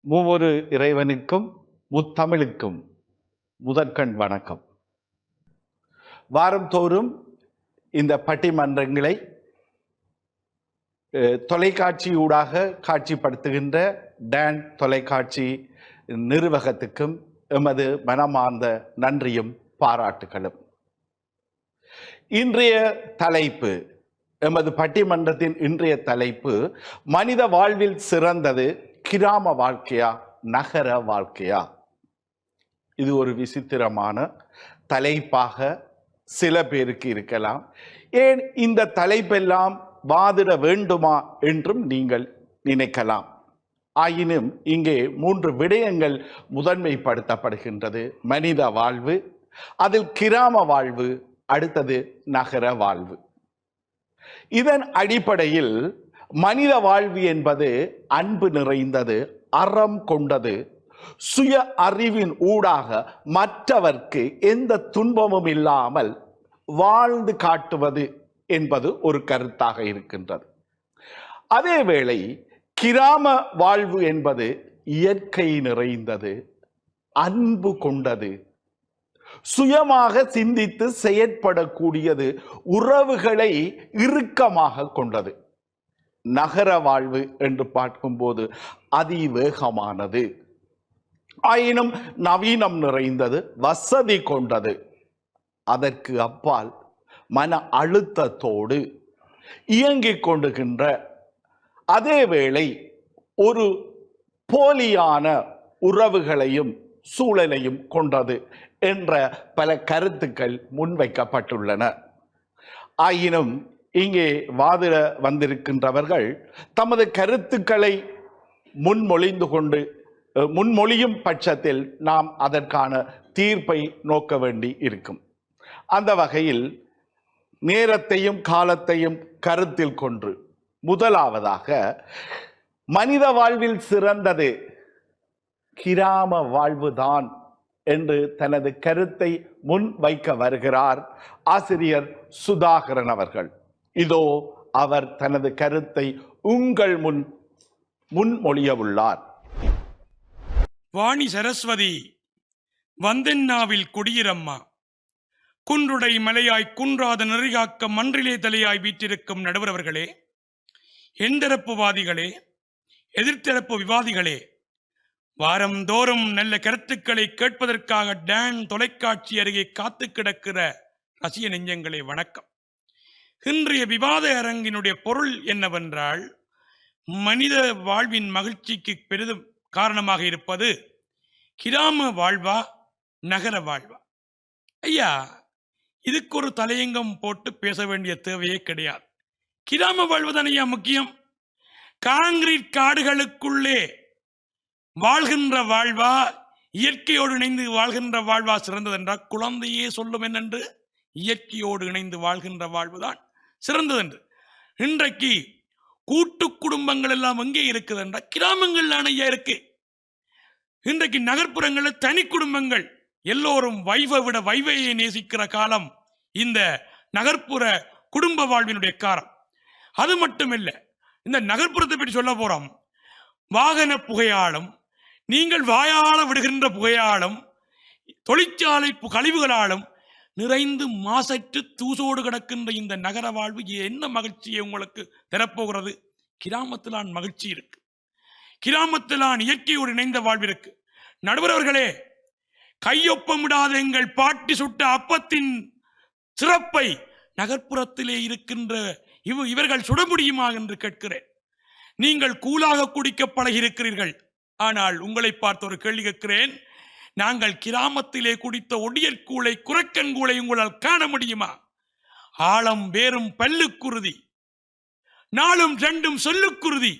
மூவொரு இறைவனுக்கும் முத்தமிழுக்கும் முதற்கண் வணக்கம். வாரந்தோறும் இந்த பட்டிமன்றங்களை தொலைக்காட்சியூடாக காட்சிப்படுத்துகின்ற டான் தொலைக்காட்சி நிர்வாகத்துக்கும் எமது மனமார்ந்த நன்றியும் பாராட்டுகளும். இன்றைய தலைப்பு, எமது பட்டிமன்றத்தின் இன்றைய தலைப்பு, மனித வாழ்வில் சிறந்தது கிராம வாழ்க்கையா நகர வாழ்க்கையா? இது ஒரு விசித்திரமான தலைப்பாக சில பேருக்கு இருக்கலாம். ஏன் இந்த தலைப்பெல்லாம் வாதிட வேண்டுமா என்றும் நீங்கள் நினைக்கலாம். ஆயினும் இங்கே 3 விடயங்கள் முதன்மைப்படுத்தப்படுகின்றது. மனித வாழ்வு, அதில் கிராம வாழ்வு, அடுத்தது நகர வாழ்வு. இதன் அடிப்படையில் மனித வாழ்வு என்பது அன்பு நிறைந்தது, அறம் கொண்டது, சுய அறிவின் ஊடாக மற்றவர்க்கு எந்த துன்பமும் இல்லாமல் வாழ்ந்து காட்டுவது என்பது ஒரு கருத்தாக இருக்கின்றது. அதேவேளை கிராம வாழ்வு என்பது இயற்கை நிறைந்தது, அன்பு கொண்டது, சுயமாக சிந்தித்து செயற்படக்கூடியது, உறவுகளை இறுக்கமாக கொண்டது. நகர வாழ்வு என்று பார்க்கும்போது அதிவேகமானது, ஆயினும் நவீனம் நிறைந்தது, வசதி கொண்டது, அதற்கு அப்பால் மன அழுத்தத்தோடு இயங்கிக் கொண்டுகின்ற, அதேவேளை ஒரு போலியான உறவுகளையும் சூழலையும் கொண்டது என்ற பல கருத்துக்கள் முன்வைக்கப்பட்டுள்ளன. ஆயினும் இங்கே வாதிட வந்திருக்கின்றவர்கள் தமது கருத்துக்களை முன்மொழியும் பட்சத்தில் நாம் அதற்கான தீர்ப்பை நோக்க வேண்டி இருக்கும். அந்த வகையில் நேரத்தையும் காலத்தையும் கருத்தில் கொண்டு முதலாவதாக மனித வாழ்வில் சிறந்தது கிராம வாழ்வுதான் என்று தனது கருத்தை முன் வைக்க வருகிறார் ஆசிரியர் சுதாகரன் அவர்கள். இதோ அவர் தனது கருத்தை உங்கள் முன்மொழிய உள்ளார். வாணி சரஸ்வதி வந்தென்னாவில் குடியிரம்மா, குன்றுடை மலையாய் குன்றாத நெறிகாக்க மன்றிலே தலையாய் வீற்றிருக்கும் நடுவர் அவர்களே, எந்தரப்புவாதிகளே, எதிர்த்தரப்பு விவாதிகளே, வாரந்தோறும் நல்ல கருத்துக்களை கேட்பதற்காக டான் தொலைக்காட்சி அருகே காத்து கிடக்கிற ரசிக நெஞ்சங்களே வணக்கம். இன்றைய விவாத அரங்கினுடைய பொருள் என்னவென்றால், மனித வாழ்வின் மகிழ்ச்சிக்கு பெரிதும் காரணமாக இருப்பது கிராம வாழ்வா நகர வாழ்வா? ஐயா, இதுக்கு ஒரு தலையங்கம் போட்டு பேச வேண்டிய தேவையே கிடையாது. கிராம வாழ்வு தான் ஐயா முக்கியம். காங்கிரீட் காடுகளுக்குள்ளே வாழ்கின்ற வாழ்வா, இயற்கையோடு இணைந்து வாழ்கின்ற வாழ்வா சிறந்தது என்றால் குழந்தையே சொல்லும் என்னென்று, இயற்கையோடு இணைந்து வாழ்கின்ற வாழ்வுதான் சிறந்தது என்று. இன்றைக்கு கூட்டு குடும்பங்கள் எல்லாம் எங்கே இருக்குது என்றால் கிராமங்கள் ஐயா இருக்கு. இன்றைக்கு நகர்ப்புறங்களில் தனி குடும்பங்கள், எல்லோரும் வைவை விட வைவையை நேசிக்கிற காலம் இந்த நகர்ப்புற குடும்ப வாழ்வினுடைய காலம். அது மட்டுமில்லை, இந்த நகர்ப்புறத்தை பற்றி சொல்ல போறோம். வாகன புகையாலும், நீங்கள் வாயால விடுகின்ற புகையாலும், தொழிற்சாலை கழிவுகளாலும் நிறைந்து மாசற்று தூசோடு கிடக்கின்ற இந்த நகர வாழ்வு என்ன மகிழ்ச்சியை உங்களுக்கு தரப்போகிறது? கிராமத்திலான் மகிழ்ச்சி இருக்கு, கிராமத்திலான் இயற்கையோடு இணைந்த வாழ்வு இருக்கு. நடுவர்களே, கையொப்பமிடாத எங்கள் பாட்டி சுட்ட அப்பத்தின் சிறப்பை நகர்ப்புறத்திலே இருக்கின்ற இவர்கள் சுட முடியுமா என்று கேட்கிறேன். நீங்கள் கூலாக குடிக்க பழகியிருக்கிறீர்கள், ஆனால் உங்களை பார்த்து ஒரு கேள்வி கேட்கிறேன். நாங்கள் கிராமத்திலே குடித்த ஒடியற்கூளை, குரக்கன்கூளை உங்களால் காண முடியுமா? ஆழம் வேறும் பல்லுக்குருதி, நாளும் ரெண்டும் சொல்லுக்குருதி.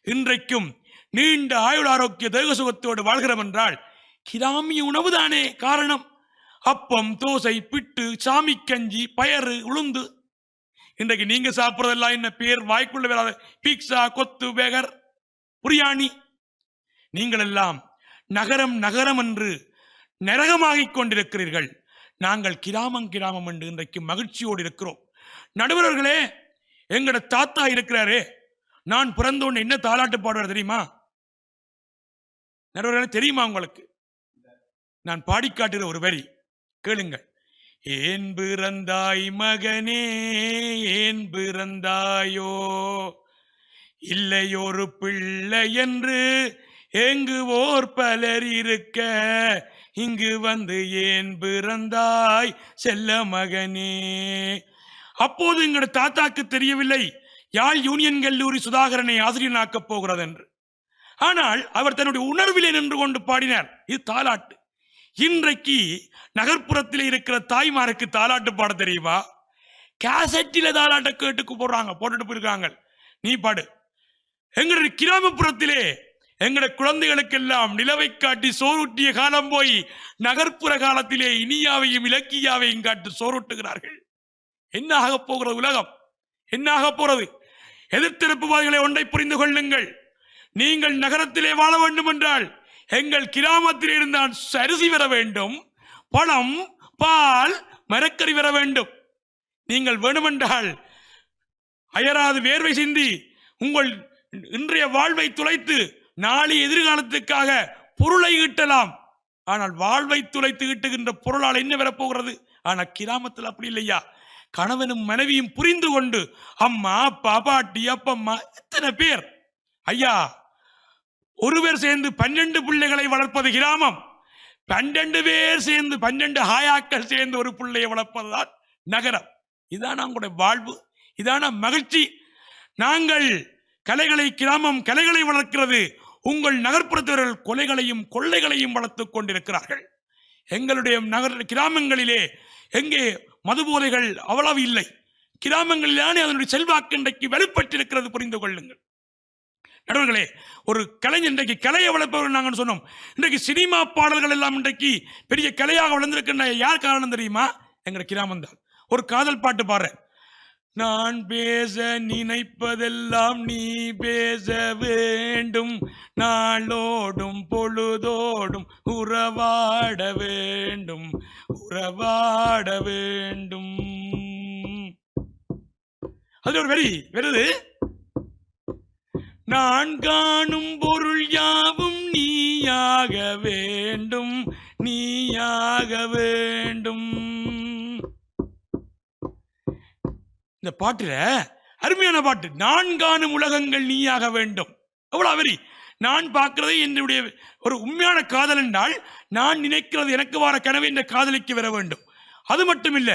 இன்றைக்கும் நீண்ட ஆயுள் ஆரோக்கிய தேக சுகத்தோடு வாழ்கிறோம் என்றால் கிராமிய உணவு தானே காரணம். அப்பம், தோசை, பிட்டு, சாமி கஞ்சி, பயறு, உளுந்து. இன்றைக்கு நீங்க சாப்பிட்றதெல்லாம் என்ன பேர் வாய்க்குள்ள வராத பீட்சா, கொத்து, பேகர், புரியாணி. நீங்கள் எல்லாம் நகரம் நகரம் என்று நரகமாகிக் கொண்டிருக்கிறீர்கள். நாங்கள் கிராமம் கிராமம் என்று இன்றைக்கு மகிழ்ச்சியோடு இருக்கிறோம். நடுவர்களே, எங்கட தாத்தா இருக்கிறாரே, நான் பிறந்தோன்னு என்ன தாலாட்டு பாடுவார் தெரியுமா? நடுவர்களே, தெரியுமா உங்களுக்கு? நான் பாடிக்காட்டுகிற ஒரு வரி கேளுங்கள். ஏன் பிறந்தாய் மகனே, ஏன் பிறந்தாயோ, இல்லையொரு பிள்ளை என்று ஏங்குவோர் பலர் இருக்க, இங்கு வந்து ஏன் பிறந்தாய் செல்ல மகனே. அப்போது எங்களோட தாத்தாக்கு தெரியவில்லை யாழ் யூனியன் கல்லூரி சுதாகரனை ஆசிரியனாக்கப் போகிறது என்று. ஆனால் அவர் தன்னுடைய உணர்விலே நின்று கொண்டு பாடினார். இது தாலாட்டு. இன்றைக்கு நகர்ப்புறத்தில் இருக்கிற தாய்மாருக்கு தாலாட்டு பாட தெரியுமா? கேசட்டில தாலாட்ட கேட்டுக்கு போட்டுட்டு போயிருக்காங்க. நீ பாடு. எங்களுடைய கிராமப்புறத்திலே எங்களுடைய குழந்தைகளுக்கெல்லாம் நிலவை காட்டி சோறுட்டிய காலம் போய் நகர்ப்புற காலத்திலே இனியாவையும் இலக்கியாவையும் காட்டி சோறுட்டுகிறார்கள். என்ன ஆக போகிறது உலகம்? என்ன ஆக போறது? எதிர்த்திருப்புவாதிகளை ஒன்றை புரிந்து கொள்ளுங்கள். நீங்கள் நகரத்திலே வாழ வேண்டும் என்றால் எங்கள் கிராமத்தில் இருந்தால் அரிசி வர வேண்டும், பழம், பால், மரக்கறி வர வேண்டும். நீங்கள் வேணுமென்றால் அயராது வேர்வை சிந்தி உங்கள் இன்றைய வாழ்வை துளைத்து நாளை எதிர்காலத்துக்காக பொருளை ஈட்டலாம். ஆனால் வாழ்வை துளைத்து ஈட்டுகின்ற பொருளால் என்ன வரப்போகிறது? ஆனால் கிராமத்தில் அப்படி இல்லையா? கணவனும் மனைவியும் புரிந்து கொண்டு அம்மா, அப்பா, பாட்டி, அப்பம்மா, எத்தனை பேர் ஐயா, ஒருவர் சேர்ந்து 12 பிள்ளைகளை வளர்ப்பது கிராமம். 12 பேர் சேர்ந்து 12 ஹாயாக்கள் சேர்ந்து ஒரு பிள்ளையை வளர்ப்பதுதான் நகரம். இதான் உங்களுடைய வாழ்வு, இதான மகிழ்ச்சி. நாங்கள் கலைகளை, கிராமம் கலைகளை வளர்க்கிறது. உங்கள் நகர்ப்புறத்தவர்கள் கொலைகளையும் கொள்ளைகளையும் வளர்த்துக் கொண்டிருக்கிறார்கள். எங்களுடைய கிராமங்களிலே எங்கே மதுபோதைகள் அவ்வளவு இல்லை. கிராமங்களிலானே அதனுடைய செல்வாக்கு இன்றைக்கு வெளிப்பட்டிருக்கிறது. புரிந்து கொள்ளுங்கள் நடுவர்களே. ஒரு கலைஞர் இன்றைக்கு கலையை வளர்ப்பவர்கள் நாங்கள் சொன்னோம். இன்றைக்கு சினிமா பாடல்கள் எல்லாம் இன்றைக்கு பெரிய கலையாக வளர்ந்திருக்கின்ற யார் காரணம் தெரியுமா? எங்க கிராமம் தான். ஒரு காதல் பாட்டு பாடுற, நான் பேச நினைப்பதெல்லாம் நீ பேச வேண்டும், நாளோடும் பொழுதோடும் உறவாட வேண்டும், உறவாட வேண்டும். அது ஒரு வரி வருது. நான் காணும் பொருள் யாவும் நீயாக வேண்டும், நீயாக வேண்டும். இந்த பாட்டுல அருமையான பாட்டு. நான் காணும் உலகங்கள் நீயாக வேண்டும். எவ்வளவு வரி. நான் பார்க்கிறதை என்னுடைய ஒரு உண்மையான காதல் என்றால் நான் நினைக்கிறது எனக்கு வர கனவு என்ற காதலிக்கு வர வேண்டும். அது மட்டும் இல்ல,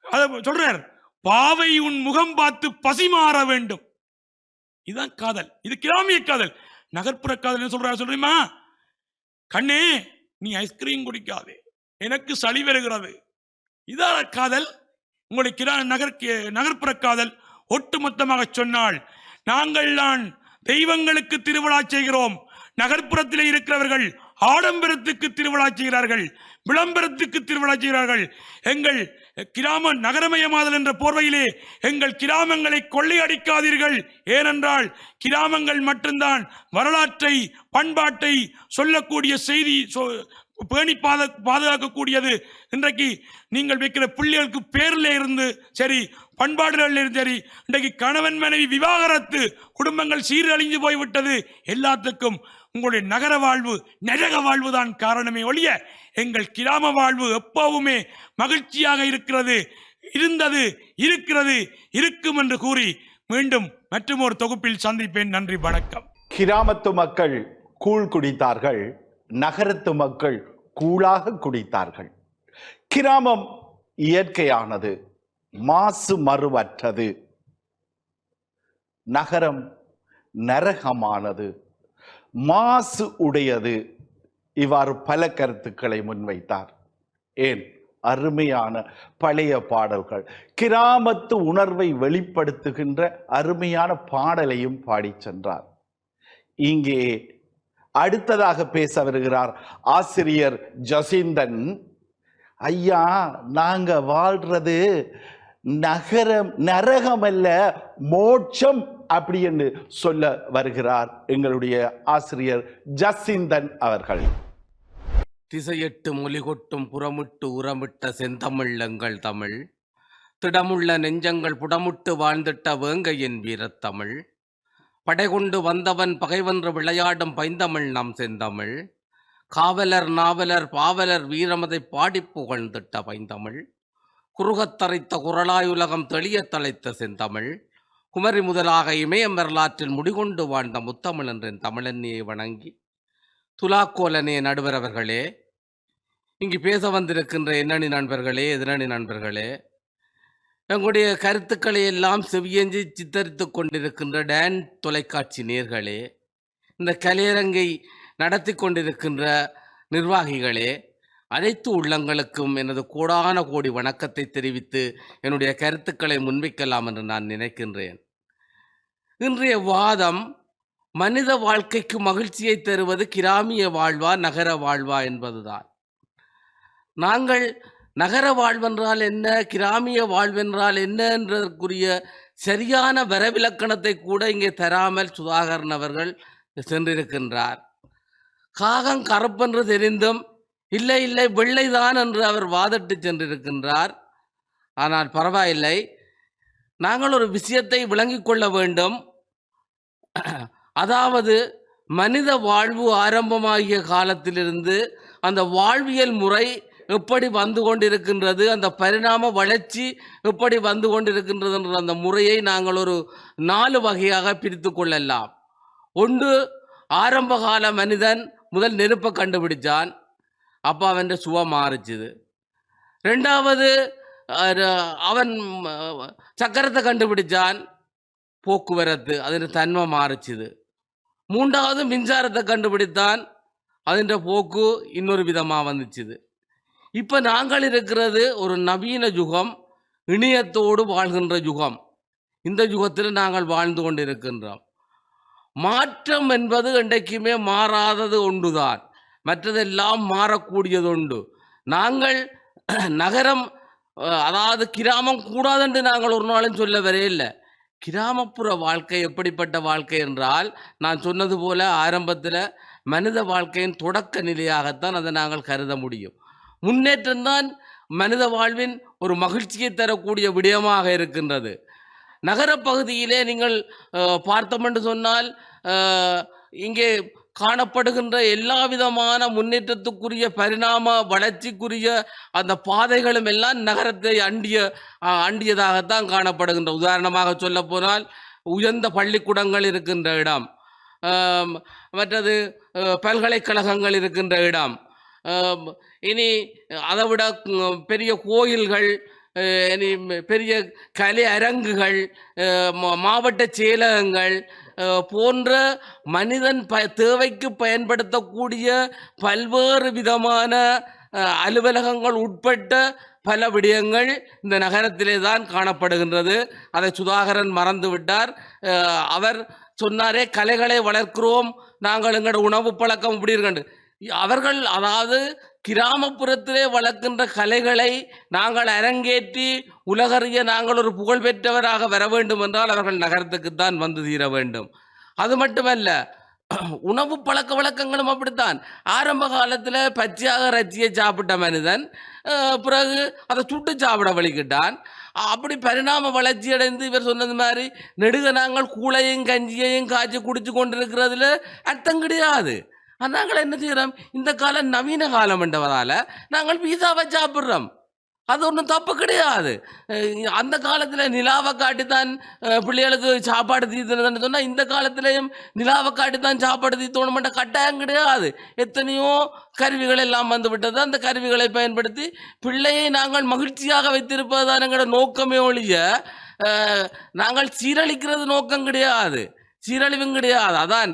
அதை சொல்றார், பாவை உன் முகம் பார்த்து பசி மாற வேண்டும். இதுதான் காதல். இது கிராமிய காதல். நகர்ப்புற காதல் சொல்றாரு சொல்றீமா? கண்ணே நீ ஐஸ்கிரீம் குடிக்காதே, எனக்கு சளி வருகிறது. இதான் காதல். உங்களுக்கு நகர்ப்புற காதல். ஒட்டுமொத்தமாக சொன்னால் நாங்கள் தான் தெய்வங்களுக்கு திருவிழா செய்கிறோம். நகர்ப்புறத்தில் இருக்கிறவர்கள் ஆடம்பரத்துக்கு திருவிழா செய்கிறார்கள், விளம்பரத்துக்கு திருவிழா செய்கிறார்கள். எங்கள் கிராம நகரமயமாதல் என்ற போர்வையிலே எங்கள் கிராமங்களை கொள்ளையடிக்காதீர்கள். ஏனென்றால் கிராமங்கள் மட்டும்தான் வரலாற்றை, பண்பாட்டை சொல்லக்கூடிய செய்தி பேணி பாதுகாக்கக்கூடியது. இன்றைக்கு நீங்கள் வைக்கிற பிள்ளைகளுக்கு பேர்ல இருந்து சரி, பண்பாடுகள் இருந்து சரி, இன்றைக்கு கணவன் மனைவி விவாகரத்து, குடும்பங்கள் சீரழிஞ்சு போய்விட்டது. எல்லாத்துக்கும் உங்களுடைய நகர வாழ்வு, நரக வாழ்வு தான் காரணமே ஒழிய எங்கள் கிராம வாழ்வு எப்பவுமே மகிழ்ச்சியாக இருக்கிறது, இருந்தது, இருக்கிறது, இருக்கும் என்று கூறி மீண்டும் மற்றும் ஒரு தொகுப்பில் சந்திப்பேன். நன்றி, வணக்கம். கிராமத்து மக்கள் கூழ் குடித்தார்கள், நகரத்து மக்கள் கூழாக குடித்தார்கள். கிராமம் இயற்கையானது, மாசு மறுவற்றது. நகரம் நரகமானது, மாசு உடையது. இவ்வாறு பல கருத்துக்களை முன்வைத்தார். ஏன் அருமையான பழைய பாடல்கள், கிராமத்து உணர்வை வெளிப்படுத்துகின்ற அருமையான பாடலையும் பாடி சென்றார். இங்கே அடுத்ததாக பேச வருகிறார் ஆசிரியர் ஜசீந்தன். ஐயா, நாங்க வாழ்றது நரகம் அல்ல, மோட்சம் அப்படி என்று சொல்ல வருகிறார் எங்களுடைய ஆசிரியர் ஜசீந்தன் அவர்கள். திசையெட்டு மொழி கொட்டும் புறமிட்டு உரமிட்ட செந்தமிழ் எங்கள் தமிழ், திடமுள்ள நெஞ்சங்கள் புடமுட்டு வாழ்ந்திட்ட வேங்கையின் வீரத்தமிழ், படைகொண்டு வந்தவன் பகைவென்று விளையாடும் பைந்தமிழ் நம் செந்தமிழ். காவலர் நாவலர் பாவலர் வீரமதை பாடிப் புகழ்ந்திட்ட பைந்தமிழ். குறுகத்தரைத்த குரலாயுலகம் தெளியத் தலைத்த செந்தமிழ். குமரி முதலாக இமயம் வரலாற்றில் முடிகொண்டு வாழ்ந்த முத்தமிழ் என்றேன் தமிழன்னியை வணங்கி. துலாக்கோலனே நடுவர் அவர்களே, இங்கு பேச வந்திருக்கின்ற எண்ணணி நண்பர்களே, எதிரணி நண்பர்களே, எங்களுடைய கருத்துக்களை எல்லாம் செவியஞ்சி சித்தரித்துக் கொண்டிருக்கின்ற டான் தொலைக்காட்சி நேர்களே, இந்த கலையரங்கை நடத்தி கொண்டிருக்கின்ற நிர்வாகிகளே, அனைத்து உள்ளங்களுக்கும் எனது கோடான கோடி வணக்கத்தை தெரிவித்து என்னுடைய கருத்துக்களை முன்வைக்கலாம் என்று நான் நினைக்கின்றேன். இன்றைய வாதம் மனித வாழ்க்கைக்கு மகிழ்ச்சியை தருவது கிராமிய வாழ்வா நகர வாழ்வா என்பதுதான். நாங்கள் நகர வாழ்வென்றால் என்ன, கிராமிய வாழ்வென்றால் என்ன என்றதற்குரிய சரியான வரவிலக்கணத்தை கூட இங்கே தராமல் சுதாகரன் அவர்கள் சென்றிருக்கின்றார். காகம் கருப்பென்று தெரிந்தும் இல்லை இல்லை வெள்ளைதான் என்று அவர் வாதிட்டு சென்றிருக்கின்றார். ஆனால் பரவாயில்லை, நாங்கள் ஒரு விஷயத்தை விளங்கிக் கொள்ள வேண்டும். அதாவது மனித வாழ்வு ஆரம்பமாகிய காலத்திலிருந்து அந்த வாழ்வியல் முறை எப்படி வந்து கொண்டிருக்கின்றது, அந்த பரிணாம வளர்ச்சி எப்படி வந்து கொண்டிருக்கின்றது என்ற அந்த முறையை நாங்கள் ஒரு 4 வகையாக பிரித்து கொள்ளலாம். ஒன்று, ஆரம்பகால மனிதன் முதல் நெருப்பை கண்டுபிடிச்சான், அப்போ அவன் சுவை மாறிச்சுது. ரெண்டாவது, அவன் சக்கரத்தை கண்டுபிடிச்சான், போக்குவரத்து அதன் தன்மை மாறிச்சுது. மூன்றாவது, மின்சாரத்தை கண்டுபிடித்தான், அதன் போக்கு இன்னொரு விதமாக வந்துச்சுது. இப்போ நாங்கள் இருக்கிறது ஒரு நவீன யுகம், இணையத்தோடு வாழ்கின்ற யுகம். இந்த யுகத்தில் நாங்கள் வாழ்ந்து கொண்டிருக்கின்றோம். மாற்றம் என்பது என்றைக்குமே மாறாதது ஒன்றுதான், மற்றதெல்லாம் மாறக்கூடியது உண்டு. நாங்கள் நகரம், அதாவது கிராமம் கூடாதென்று நாங்கள் ஒரு நாளும் சொல்ல வரையில்லை. கிராமப்புற வாழ்க்கை எப்படிப்பட்ட வாழ்க்கை என்றால், நான் சொன்னது போல ஆரம்பத்தில் மனித வாழ்க்கையின் தொடக்க நிலையாகத்தான் அதை நாங்கள் கருத முடியும். முன்னேற்றம்தான் மனித வாழ்வின் ஒரு மகிழ்ச்சியை தரக்கூடிய விடயமாக இருக்கின்றது. நகரப்பகுதியிலே நீங்கள் பார்த்தோம் என்று சொன்னால், இங்கே காணப்படுகின்ற எல்லா விதமான முன்னேற்றத்துக்குரிய பரிணாம வளர்ச்சிக்குரிய அந்த பாதைகளும் எல்லாம் நகரத்தை அண்டியதாகத்தான் காணப்படுகின்ற. உதாரணமாக சொல்ல போனால், உயர்ந்த பள்ளிக்கூடங்கள் இருக்கின்ற இடம், மற்றது பல்கலைக்கழகங்கள் இருக்கின்ற இடம், இனி அதை விட பெரிய கோயில்கள், இனி பெரிய கலை அரங்குகள், மாவட்ட செயலகங்கள் போன்ற மனிதன் தேவைக்கு பயன்படுத்தக்கூடிய பல்வேறு விதமான அலுவலகங்கள் உட்பட்ட பல விடயங்கள் இந்த நகரத்திலே தான் காணப்படுகின்றது. அதை சுதாகரன் மறந்து விட்டார். அவர் சொன்னாரே, கலைகளை வளர்க்கிறோம் நாங்கள், எங்களோட உணவு பழக்கம் இப்படி இருக்கின்ற. அவர்கள் அதாவது கிராமப்புறத்திலே வளர்க்கின்ற கலைகளை நாங்கள் அரங்கேற்றி உலகறிய நாங்கள் ஒரு புகழ்பெற்றவராக வர வேண்டும் என்றால் அவர்கள் நகரத்துக்குத்தான் வந்து தீர வேண்டும். அது மட்டுமல்ல, உணவு பழக்க வழக்கங்களும் அப்படித்தான். ஆரம்ப காலத்தில் பச்சையாக ரச்சியை சாப்பிட்ட மனிதன் பிறகு அதை சுட்டு சாப்பிட வலிக்கிட்டான். அப்படி பரிணாம வளர்ச்சி அடைந்து இவர் சொன்னது மாதிரி நெடுக நாங்கள் கூழையும் கஞ்சியையும் காய்ச்சி குடிச்சு கொண்டிருக்கிறதுல அர்த்தம் கிடையாது. நாங்கள் என்ன செய்கிறோம், இந்த காலம் நவீன காலம் என்றவதால் நாங்கள் பீஸாவை சாப்பிட்றோம். அது ஒன்றும் தப்பு கிடையாது. அந்த காலத்தில் நிலாவை காட்டித்தான் பிள்ளைகளுக்கு சாப்பாடு தீர்த்துன்னு சொன்னால், இந்த காலத்திலையும் நிலாவை காட்டித்தான் சாப்பாடு தீர்த்தோணுமென்ற கட்டாயம் கிடையாது. எத்தனையோ கருவிகள் எல்லாம் வந்து விட்டது. அந்த கருவிகளை பயன்படுத்தி பிள்ளையை நாங்கள் மகிழ்ச்சியாக வைத்திருப்பதுதான் எங்களோட நோக்கமே ஒழிய, நாங்கள் சீரழிக்கிறது நோக்கம் கிடையாது, சீரழிவும் கிடையாது. அதான்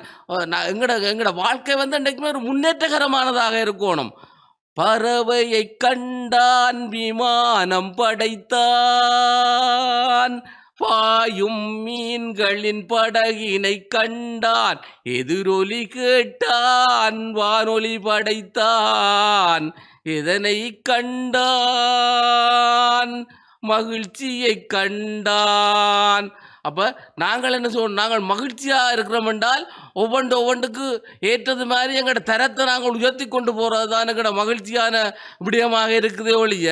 எங்களோட வாழ்க்கை வந்து இன்றைக்குமே ஒரு முன்னேற்றகரமானதாக இருக்கணும். பறவையை கண்டான், விமானம் படைத்தான், பாயும் மீன்களின் படகினை கண்டான், எதிரொலி கேட்டான், வானொலி படைத்தான், எதனை கண்டான், மகிழ்ச்சியை கண்டான். அப்போ நாங்கள் என்ன சொல்றோம், நாங்கள் மகிழ்ச்சியாக இருக்கிறோம் என்றால் ஒவ்வொன்றுக்கு ஏற்றது மாதிரி எங்களோட தரத்தை நாங்கள் உயர்த்தி கொண்டு போகிறது தான் எங்களோட மகிழ்ச்சியான விடயமாக இருக்குதே ஒழிய,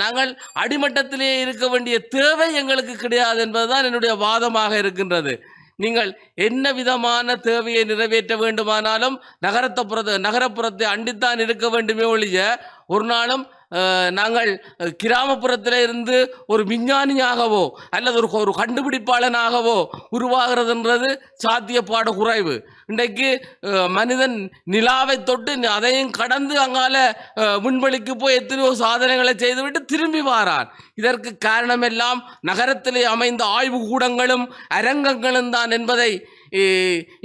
நாங்கள் அடிமட்டத்திலே இருக்க வேண்டிய தேவை எங்களுக்கு கிடையாது என்பதுதான் என்னுடைய வாதமாக இருக்கின்றது. நீங்கள் என்ன விதமான தேவையை நிறைவேற்ற வேண்டுமானாலும் நகரப்புறத்தை அண்டித்தான் இருக்க வேண்டுமே ஒழிய ஒரு நாளும் நாங்கள் கிராமப்புறத்தில் இருந்து ஒரு விஞ்ஞானியாகவோ அல்லது ஒரு கண்டுபிடிப்பாளனாகவோ உருவாகிறதுன்றது சாத்தியப்பாடு குறைவு. இன்றைக்கு மனிதன் நிலாவை தொட்டு அதையும் கடந்து அங்கால விண்வெளிக்கு போய் எத்தனையோ சாதனைகளை செய்துவிட்டு திரும்பி வாரான். இதற்கு காரணமெல்லாம் நகரத்திலே அமைந்த ஆய்வு கூடங்களும் அரங்கங்களும் தான் என்பதை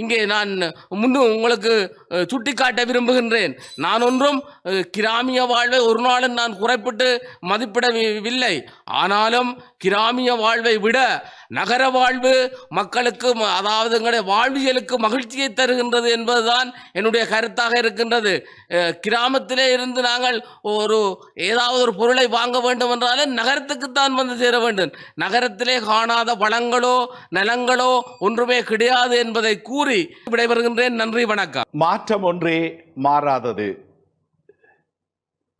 இங்கே நான் உங்களுக்கு சுட்டிக்காட்ட விரும்புகின்றேன். நான் ஒன்றும் கிராமிய வாழ்வை ஒரு நாளும் நான் குறைப்பிட்டு மதிப்பிடவில்லை. ஆனாலும் கிராமிய வாழ்வை விட நகர வாழ்வு மக்களுக்கு, அதாவது எங்களுடைய வாழ்வியலுக்கு மகிழ்ச்சியை தருகின்றது என்பதுதான் என்னுடைய கருத்தாக இருக்கின்றது. கிராமத்திலே இருந்து நாங்கள் ஏதாவது ஒரு பொருளை வாங்க வேண்டும் என்றாலும் நகரத்துக்குத்தான் வந்து சேர வேண்டும். நகரத்திலே காணாத வளங்களோ நலங்களோ ஒன்றுமே கிடையாது என்பதை கூறி விடைபெறுகின்றேன். நன்றி, வணக்கம். மாற்றம் ஒன்றே மாறாதது.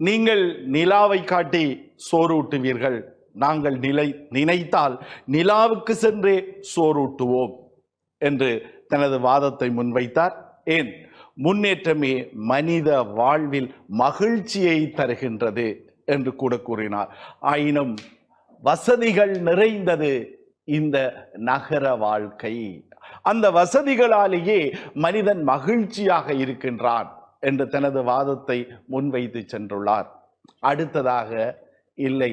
நீங்கள் நிலாவை காட்டி சோறூட்டுவீர்கள், நாங்கள் நினைத்தால் நிலாவுக்கு சென்றே சோறூட்டுவோம் என்று தனது வாதத்தை முன்வைத்தார். ஏன், முன்னேற்றமே மனித வாழ்வில் மகிழ்ச்சியை தருகின்றது என்று கூட கூறினார். ஆயினும் வசதிகள் நிறைந்தது இந்த நகர வாழ்க்கை. அந்த வசதிகளாலேயே மனிதன் மகிழ்ச்சியாக இருக்கின்றான் என்று தனது வாதத்தை முன்வைத்து சென்றுள்ளார். அடுத்ததாக, இல்லை,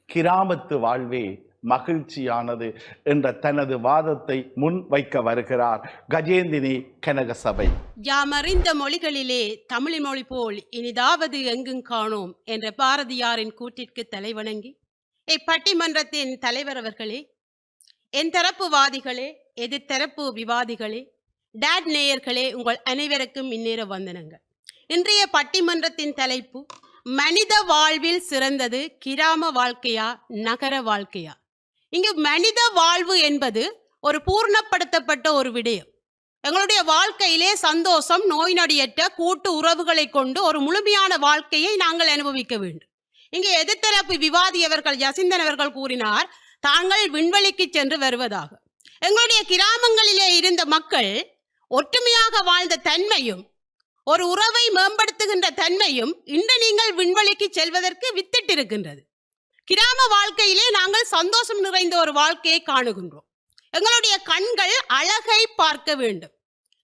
கிராமத்து வாழ்வே மகிழ்ச்சியானது என்ற தனது வாதத்தை முன்வைக்க வருகிறார் கஜேந்தினி கனகசபை. யாமறிந்த மொழிகளிலே தமிழ் மொழி போல் இனிதாவது எங்கும் காணோம் என்ற பாரதியாரின் கூற்றிற்கு தலைவணங்கி, இப்பட்டிமன்றத்தின் தலைவர் அவர்களே, என் தரப்பு வாதிகளே, எதிர்த்தரப்பு விவாதிகளே, டாட் நேயர்களே, உங்கள் அனைவருக்கும் இந்நேர வந்தனங்கள். இன்றைய பட்டிமன்றத்தின் தலைப்பு, மனித வாழ்வில் சிறந்தது கிராம வாழ்க்கையா நகர வாழ்க்கையா? இங்கு மனித வாழ்வு என்பது ஒரு பூர்ணப்படுத்தப்பட்ட ஒரு விடயம். எங்களுடைய வாழ்க்கையிலே சந்தோஷம், நோய் நொடியற்ற கூட்டு உறவுகளை கொண்டு ஒரு முழுமையான வாழ்க்கையை நாங்கள் அனுபவிக்க வேண்டும். இங்கே எதிர்த்தரப்பு விவாதியவர்கள் ஜசிந்தன் அவர்கள் கூறினார், தாங்கள் விண்வெளிக்கு சென்று வருவதாக. எங்களுடைய கிராமங்களிலே இருந்த மக்கள் ஒற்றுமையாக வாழ்ந்த தன்மையும் ஒரு உறவை மேம்படுத்துகின்ற தன்மையும் இன்று நீங்கள் விண்வெளிக்கு செல்வதற்கு வித்திட்டிருக்கின்றது. கிராம வாழ்க்கையிலே நாங்கள் சந்தோஷம் நிறைந்த ஒரு வாழ்க்கையை காணுகின்றோம். எங்களுடைய கண்கள் அழகை பார்க்க வேண்டும்.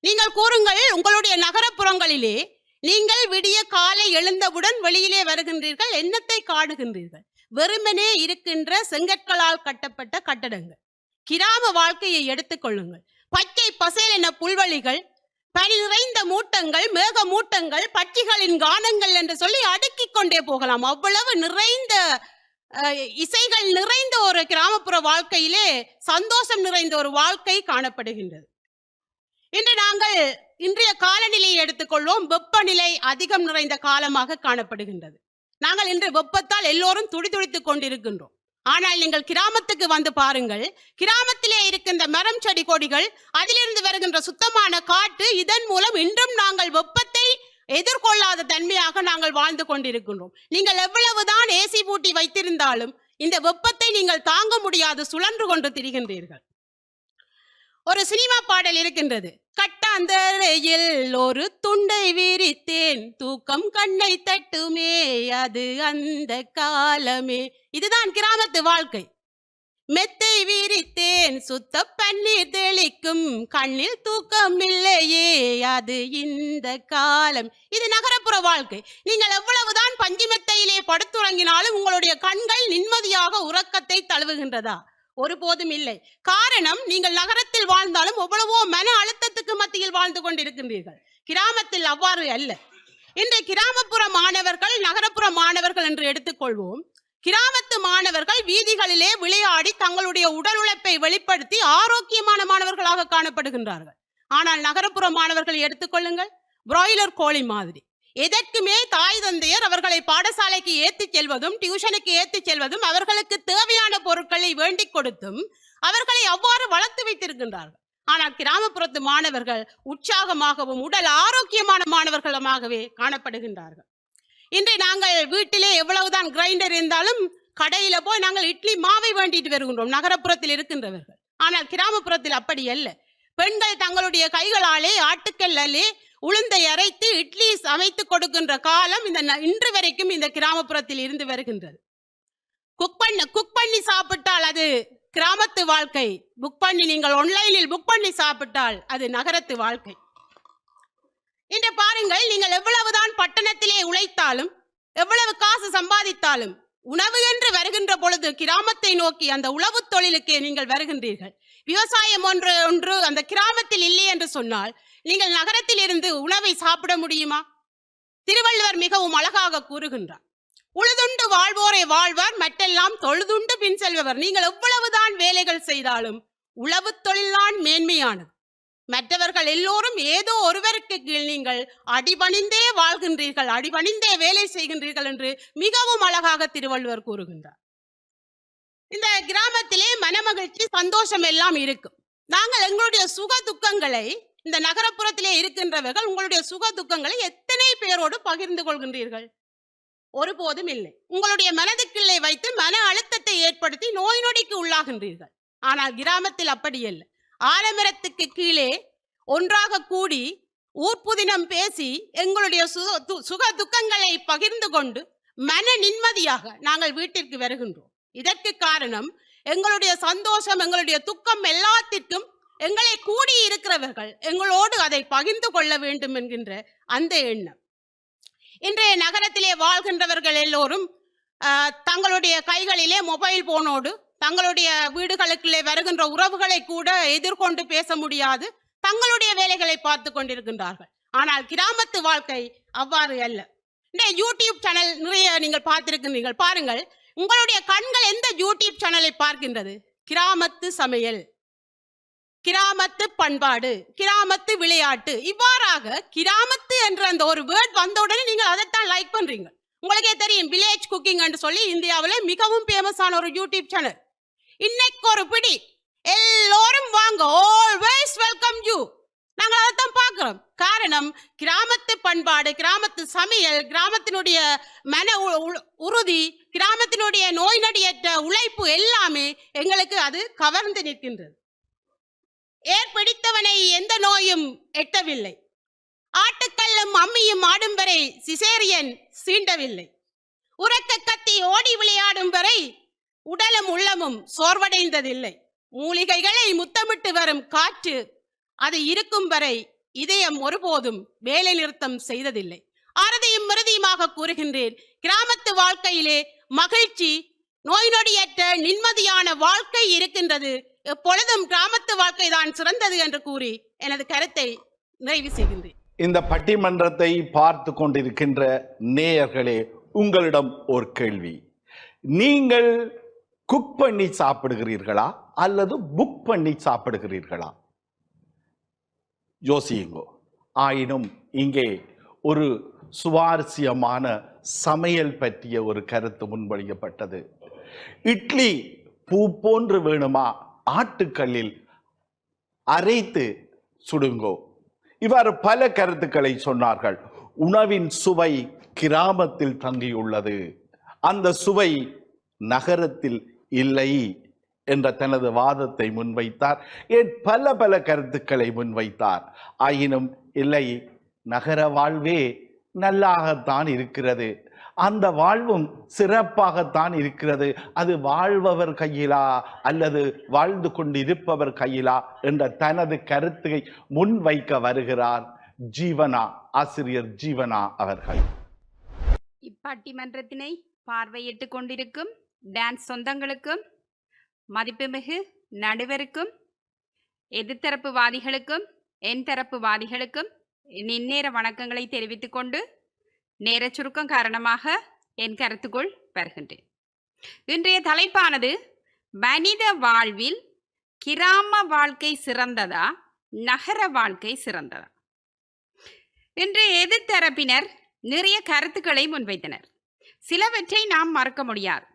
நீங்கள் கூறுங்கள், உங்களுடைய நகரப்புறங்களிலே நீங்கள் விடிய காலை எழுந்தவுடன் வெளியிலே வருகின்றீர்கள், என்னத்தை காணுகின்றீர்கள்? வெறுமனே இருக்கின்ற செங்கற்களால் கட்டப்பட்ட கட்டடங்கள். கிராம வாழ்க்கையை எடுத்துக்கொள்ளுங்கள். பச்சை பசேல் என புல்வெளிகள், பனி நிறைந்த மூட்டங்கள், மேக மூட்டங்கள், பட்சிகளின் கானங்கள் என்று சொல்லி அடுக்கிக் கொண்டே போகலாம். அவ்வளவு நிறைந்த இசைகள் நிறைந்த ஒரு கிராமப்புற வாழ்க்கையிலே சந்தோஷம் நிறைந்த ஒரு வாழ்க்கை காணப்படுகின்றது. இன்று நாங்கள் இன்றைய காலநிலையை எடுத்துக்கொள்வோம். வெப்பநிலை அதிகம் நிறைந்த காலமாக காணப்படுகின்றது. நாங்கள் இன்று வெப்பத்தால் எல்லோரும் துடிதுடித்துக் கொண்டிருக்கின்றோம். ஆனால் நீங்கள் கிராமத்துக்கு வந்து பாருங்கள். கிராமத்திலே இருக்கின்ற மரம் செடி கொடிகள், அதிலிருந்து வருகின்ற சுத்தமான காற்று, இதன் மூலம் இன்றும் நாங்கள் வெப்பத்தை எதிர்கொள்ளாத தன்மையாக நாங்கள் வாழ்ந்து கொண்டிருக்கின்றோம். நீங்கள் எவ்வளவுதான் ஏசி பூட்டி வைத்திருந்தாலும் இந்த வெப்பத்தை நீங்கள் தாங்க முடியாது, சுழன்று கொண்டு திரிகின்றீர்கள். ஒரு சினிமா பாடல் இருக்கின்றது, கட்டாந்தரையில் ஒரு துண்டை விரித்தேன், தூக்கம் கண்ணை தட்டுமே, அது அந்த காலமே. இதுதான் கிராமத்து வாழ்க்கை. மெத்தை விரித்தேன், சுத்த பன்னீர் தெளிக்கும், கண்ணில் தூக்கம் இல்லையே, அது இந்த காலம். இது நகரப்புற வாழ்க்கை. நீங்கள் எவ்வளவுதான் பஞ்சு மெத்தையிலே படுத்துறங்கினாலும் உங்களுடைய கண்கள் நிம்மதியாக உறக்கத்தை தழுவுகின்றதா? ஒருபோதும் இல்லை. காரணம், நீங்கள் நகரத்தில் வாழ்ந்தாலும் எவ்வளவோ மன அழுத்தத்துக்கு மத்தியில் வாழ்ந்து கொண்டிருக்கின்றீர்கள். கிராமத்தில் அவ்வாறு அல்ல. இன்று கிராமப்புற மாணவர்கள், நகரப்புற மாணவர்கள் என்று எடுத்துக்கொள்வோம். கிராமத்து மாணவர்கள் வீதிகளிலே விளையாடி தங்களுடைய உடல் உழைப்பை வெளிப்படுத்தி ஆரோக்கியமான மாணவர்களாக காணப்படுகின்றார்கள். ஆனால் நகரப்புற மாணவர்களை எடுத்துக்கொள்ளுங்கள், பிராய்லர் கோழி மாதிரி. எதற்குமே தாய் தந்தையர் அவர்களை பாடசாலைக்கு ஏற்றி செல்வதும் டியூஷனுக்கு ஏற்றி செல்வதும் அவர்களுக்கு தேவையான பொருட்களை வேண்டிக் கொடுத்தும் அவர்களை அவ்வாறு வளர்த்து வைத்திருக்கின்றார்கள். ஆனால் கிராமப்புறத்து மாணவர்கள் உற்சாகமாகவும் உடல் ஆரோக்கியமான மாணவர்களுமாகவே காணப்படுகின்றார்கள். இன்று நாங்கள் வீட்டிலே எவ்வளவுதான் கிரைண்டர் இருந்தாலும் கடையில போய் நாங்கள் இட்லி மாவை வேண்டிட்டு வருகின்றோம் நகரப்புறத்தில் இருக்கின்றவர்கள். ஆனால் கிராமப்புறத்தில் அப்படி அல்ல. பெண்கள் தங்களுடைய கைகளாலே ஆட்டுக்கல்லாலே உளுந்தை அரைத்து இட்லி சமைத்து கொடுக்கின்ற காலம் இன்று வரைக்கும் இந்த கிராமப்புறத்தில் இருந்து வருகின்றது. குக் பண்ணி சாப்பிட்டால் அது கிராமத்து வாழ்க்கை, நீங்கள் ஆன்லைனில் புக் பண்ணி சாப்பிட்டால் அது நகரத்து வாழ்க்கை. இன்று பாருங்கள், நீங்கள் எவ்வளவுதான் பட்டணத்திலே உழைத்தாலும் எவ்வளவு காசு சம்பாதித்தாலும் உணவு என்று வருகின்ற பொழுது கிராமத்தை நோக்கி அந்த உழவு தொழிலுக்கே நீங்கள் வருகின்றீர்கள். விவசாயம் ஒன்று அந்த கிராமத்தில் இல்லை என்று சொன்னால் நீங்கள் நகரத்தில் இருந்து உணவை சாப்பிட முடியுமா? திருவள்ளுவர் மிகவும் அழகாக கூறுகின்றார், உழுதுண்டு வாழ்வோரை வாழ்வார், மற்றெல்லாம் தொழுதுண்டு பின் செல்பவர். நீங்கள் எவ்வளவுதான் வேலைகள் செய்தாலும் உழவு தொழில்தான் மேன்மையானது. மற்றவர்கள் எல்லோரும் ஏதோ ஒருவருக்கு கீழ் நீங்கள் அடிபணிந்தே வாழ்கின்றீர்கள், அடிபணிந்தே வேலை செய்கின்றீர்கள் என்று மிகவும் அழகாக திருவள்ளுவர் கூறுகின்றார். இந்த கிராமத்திலே மனமகிழ்ச்சி சந்தோஷம் எல்லாம் இருக்கும். நாங்கள் எங்களுடைய சுக துக்கங்களை, இந்த நகரப்புறத்திலே இருக்கின்றவர்கள் உங்களுடைய சுக துக்கங்களை எத்தனை பேரோடு பகிர்ந்து கொள்கின்றீர்கள்? ஒருபோதும் இல்லை. உங்களுடைய மனதுக்குள்ளே வைத்து மன அழுத்தத்தை ஏற்படுத்தி நோய் நொடிக்கு உள்ளாகின்றீர்கள். ஆனால் கிராமத்தில் அப்படி அல்ல. ஆலமரத்துக்கு கீழே ஒன்றாக கூடி ஊர்ப்புதினம் பேசி எங்களுடைய சுக துக்கங்களை பகிர்ந்து கொண்டு மன நிம்மதியாக நாங்கள் வீட்டிற்கு வருகின்றோம். இதற்கு காரணம் எங்களுடைய சந்தோஷம், எங்களுடைய துக்கம் எல்லாத்திற்கும் எங்களை கூடி இருக்கிறவர்கள் எங்களோடு அதை பகிர்ந்து கொள்ள வேண்டும் என்கின்ற அந்த எண்ணம். இன்றைய நகரத்திலே வாழ்கின்றவர்கள் எல்லோரும் தங்களுடைய கைகளிலே மொபைல் போனோடு தங்களுடைய வீடுகளுக்குள்ளே வருகின்ற உறவுகளை கூட எதிர்கொண்டு பேச முடியாது, தங்களுடைய வேலைகளை பார்த்து கொண்டிருக்கின்றார்கள். ஆனால் கிராமத்து வாழ்க்கை அவ்வாறு அல்ல. இந்த யூடியூப் சேனல் நிறைய நீங்கள் பார்த்திருக்கின்றீர்கள். பாருங்கள், உங்களுடைய கண்கள் எந்த யூடியூப் சேனலை பார்க்கின்றது? கிராமத்து சமையல், கிராமத்து பண்பாடு, கிராமத்து விளையாட்டு, இவ்வாறாக கிராமத்து என்ற அந்த ஒரு வேர்ட் வந்தவுடனே நீங்கள் அதைத்தான் லைக் பண்றீங்க. உங்களுக்கே தெரியும், வில்லேஜ் குக்கிங் என்று சொல்லி இந்தியாவில் மிகவும் ஃபேமஸான ஒரு யூடியூப் சேனல். இன்னைக்கு ஒரு பிடி எல்லோரும் வாங்க, ஆல்வேஸ் வெல்கம் யூ. நாங்கள் அதைத்தான் பார்க்கிறோம். காரணம், கிராமத்து பண்பாடு, கிராமத்து சமையல், கிராமத்தினுடைய மன உறுதி, கிராமத்தினுடைய நோய் நொடியற்ற உழைப்பு எல்லாமே எங்களுக்கு அது கவர்ந்து நிற்கின்றது. ஏற்பிடித்தவனை எந்த நோயும் எட்டவில்லை, ஆட்டுக்கல்லும் அம்மியும் ஆடும் வரை சிசேரியன் சீண்டவில்லை, உறக்க கத்தி ஓடி விளையாடும் வரை உடலும் உள்ளமும் சோர்வடைந்ததில்லை, மூலிகைகளை முத்தமிட்டு வரும் காற்று அது இருக்கும் வரை இதயம் ஒருபோதும் வேலை நிறுத்தம் செய்ததில்லை. அறுதியும் மிருதியுமாக கூறுகின்றேன், கிராமத்து வாழ்க்கையிலே மகிழ்ச்சி, நோய் நொடியற்ற நிம்மதியான வாழ்க்கை இருக்கின்றது. எப்பொழுதும் கிராமத்து வாழ்க்கை தான் சிறந்தது என்று கூறி எனது கருத்தை நிறைவு செய்கின்றேன். இந்த பட்டிமன்றத்தை பார்த்து கொண்டிருக்கின்ற நேயர்களே, உங்களிடம் ஒரு கேள்வி. நீங்கள் குக் பண்ணி சாப்பிடுகிறீர்களா அல்லது புக் பண்ணி சாப்பிடுகிறீர்களா? யோசியுங்கோ. ஆயினும் இங்கே ஒரு சுவாரஸ்யமான சமையல் பற்றிய ஒரு கருத்து முன்மொழியப்பட்டது. இட்லி பூ போன்று வேணுமா, ஆட்டுக்கல்லில் அரைத்து சுடுங்கோ. இவ்வாறு பல கருத்துக்களை சொன்னார்கள். உணவின் சுவை கிராமத்தில் தங்கியுள்ளது, அந்த சுவை நகரத்தில் இல்லை என்ற தனது வாதத்தை முன்வைத்தார். ஏன் பல பல கருத்துக்களை முன்வைத்தார். ஆயினும் இல்லை, நகர வாழ்வே நல்லாகத்தான் இருக்கிறது, அந்த வாழ்வும் சிறப்பாகத்தான் இருக்கிறது, அது வாழ்பவர் கையிலா அல்லது வாழ்ந்து கொண்டிருப்பவர் கையிலா என்ற தனது கருத்தை முன்வைக்க வருகிறார் ஜீவனா, ஆசிரியர் ஜீவனா அவர்கள். இப்பட்டிமன்றத்தினை பார்வையிட்டு கொண்டிருக்கும் டான்ஸ் சொந்தங்களுக்கும், மதிப்புமிகு நடுவருக்கும், எதிர்த்தரப்பு வாதிகளுக்கும், என் தரப்பு வாதிகளுக்கும் இந்நேர வணக்கங்களை தெரிவித்துக் கொண்டு நேர சுருக்கம் காரணமாக என் கருத்துக்குள் வருகின்றேன். இன்றைய தலைப்பானது மனித வாழ்வில் கிராம வாழ்க்கை சிறந்ததா, நகர வாழ்க்கை சிறந்ததா? இன்றைய எதிர்த்தரப்பினர் நிறைய கருத்துக்களை முன்வைத்தனர். சிலவற்றை நாம் மறக்க முடியாது.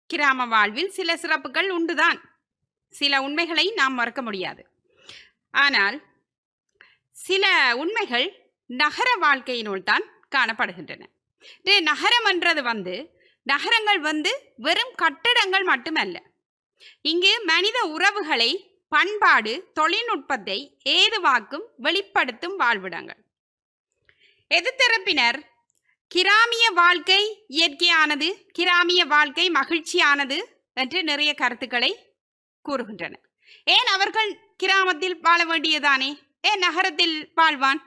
கிராம வாழ்வில் சில சிறப்புகள் உண்டுதான், சில உண்மைகளை நாம் மறக்க முடியாது. ஆனால் சில உண்மைகள் நகர வாழ்க்கையினுள் தான் காணப்படுகின்றன. நகரம் என்றது நகரங்கள் வெறும் கட்டடங்கள் மட்டுமல்ல, இங்கு மனித உறவுகளை, பண்பாடு, தொழில்நுட்பத்தை ஏதுவாக்கும் வெளிப்படுத்தும் வாழ்விடங்கள். எதிர்த்தரப்பினர் கிராமிய வாழ்க்கை இயற்கையானது, கிராமிய வாழ்க்கை மகிழ்ச்சியானது என்று நிறைய கருத்துக்களை கூறுகின்றனர். ஏன் அவர்கள் கிராமத்தில் வாழ வேண்டியதானே? ஏன் நகரத்தில் வாழ்வான்?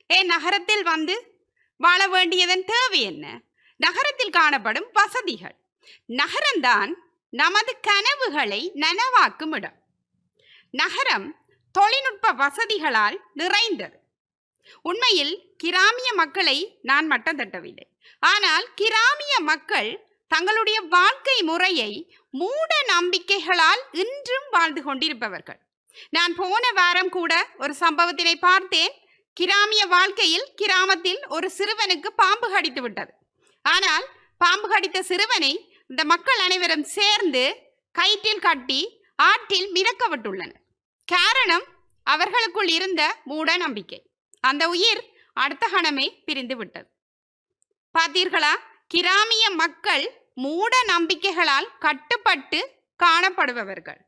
ஏன் நகரத்தில் வந்து வாழ வேண்டியதன் தேவை என்ன? நகரத்தில் காணப்படும் வசதிகள். நகரம்தான் நமது கனவுகளை நனவாக்கும் இடம். நகரம் தொழில்நுட்ப வசதிகளால் நிறைந்தது. உண்மையில் கிராமிய மக்களை நான் மட்டம் தட்டவில்லை. ஆனால் கிராமிய மக்கள் தங்களுடைய வாழ்க்கை முறையை மூட நம்பிக்கைகளால் இன்றும் வாழ்ந்து கொண்டிருப்பவர்கள். நான் போன வாரம் கூட ஒரு சம்பவத்தினை பார்த்தேன். கிராமிய வாழ்க்கையில், கிராமத்தில் ஒரு சிறுவனுக்கு பாம்பு கடித்து விட்டது. ஆனால் பாம்பு கடித்த சிறுவனை இந்த மக்கள் அனைவரும் சேர்ந்து கயிற்றில் கட்டி ஆற்றில் மிதக்க விட்டுள்ளனர். காரணம், அவர்களுக்குள் இருந்த மூட நம்பிக்கை. அந்த உயிர் அடுத்த கணமே பிரிந்து விட்டது. பார்த்தீர்களா? கிராமிய மக்கள் மூட நம்பிக்கைகளால் கட்டுப்பட்டு காணப்படுபவர்கள்.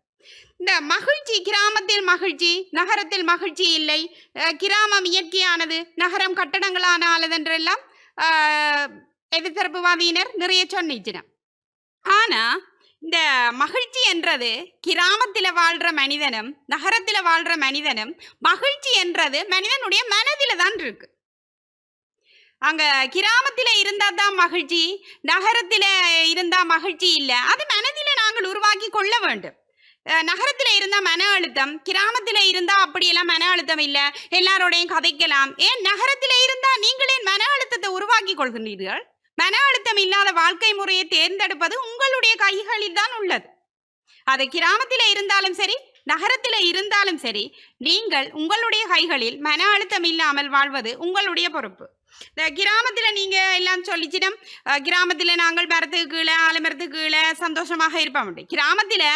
இந்த மகிழ்ச்சி, கிராமத்தில் மகிழ்ச்சி, நகரத்தில் மகிழ்ச்சி இல்லை, கிராமம் இயற்கையானது, நகரம் கட்டடங்களானதென்றெல்லாம் எதிர்த்தரப்புவாதியினர் நிறைய சொன்னிச்சினம். ஆனா இந்த மகிழ்ச்சி என்றது கிராமத்தில் வாழ்ற மனிதனும் நகரத்தில் வாழ்ற மனிதனும், மகிழ்ச்சி என்றது மனிதனுடைய மனதில தான் இருக்கு. அங்க கிராமத்தில் இருந்தா தான் மகிழ்ச்சி, நகரத்தில் இருந்தா மகிழ்ச்சி இல்லை. அது மனதில நாங்கள் உருவாக்கி கொள்ள வேண்டும். நகரத்தில் இருந்தா மன அழுத்தம், கிராமத்தில் இருந்தா அப்படியெல்லாம் மன அழுத்தம் இல்லை, எல்லாரோடையும் கதைக்கலாம். ஏன் நகரத்தில் இருந்தா நீங்களே மன அழுத்தத்தை உருவாக்கி கொள்கின்றீர்கள்? மன அழுத்தம் இல்லாத வாழ்க்கை முறையை தேர்ந்தெடுப்பது உங்களுடைய கைகளில் தான் உள்ளது. அது கிராமத்தில் இருந்தாலும் சரி, நகரத்தில் இருந்தாலும் சரி, நீங்கள் உங்களுடைய கைகளில் மன அழுத்தம் இல்லாமல் வாழ்வது உங்களுடைய பொறுப்பு. இந்த கிராமத்தில் நீங்க எல்லாம் சொல்லிச்சிடம், கிராமத்தில் நாங்கள் மரத்துக்கு கீழே, ஆலமரத்துக்கு கீழே சந்தோஷமாக இருப்போம். கிராமத்தில்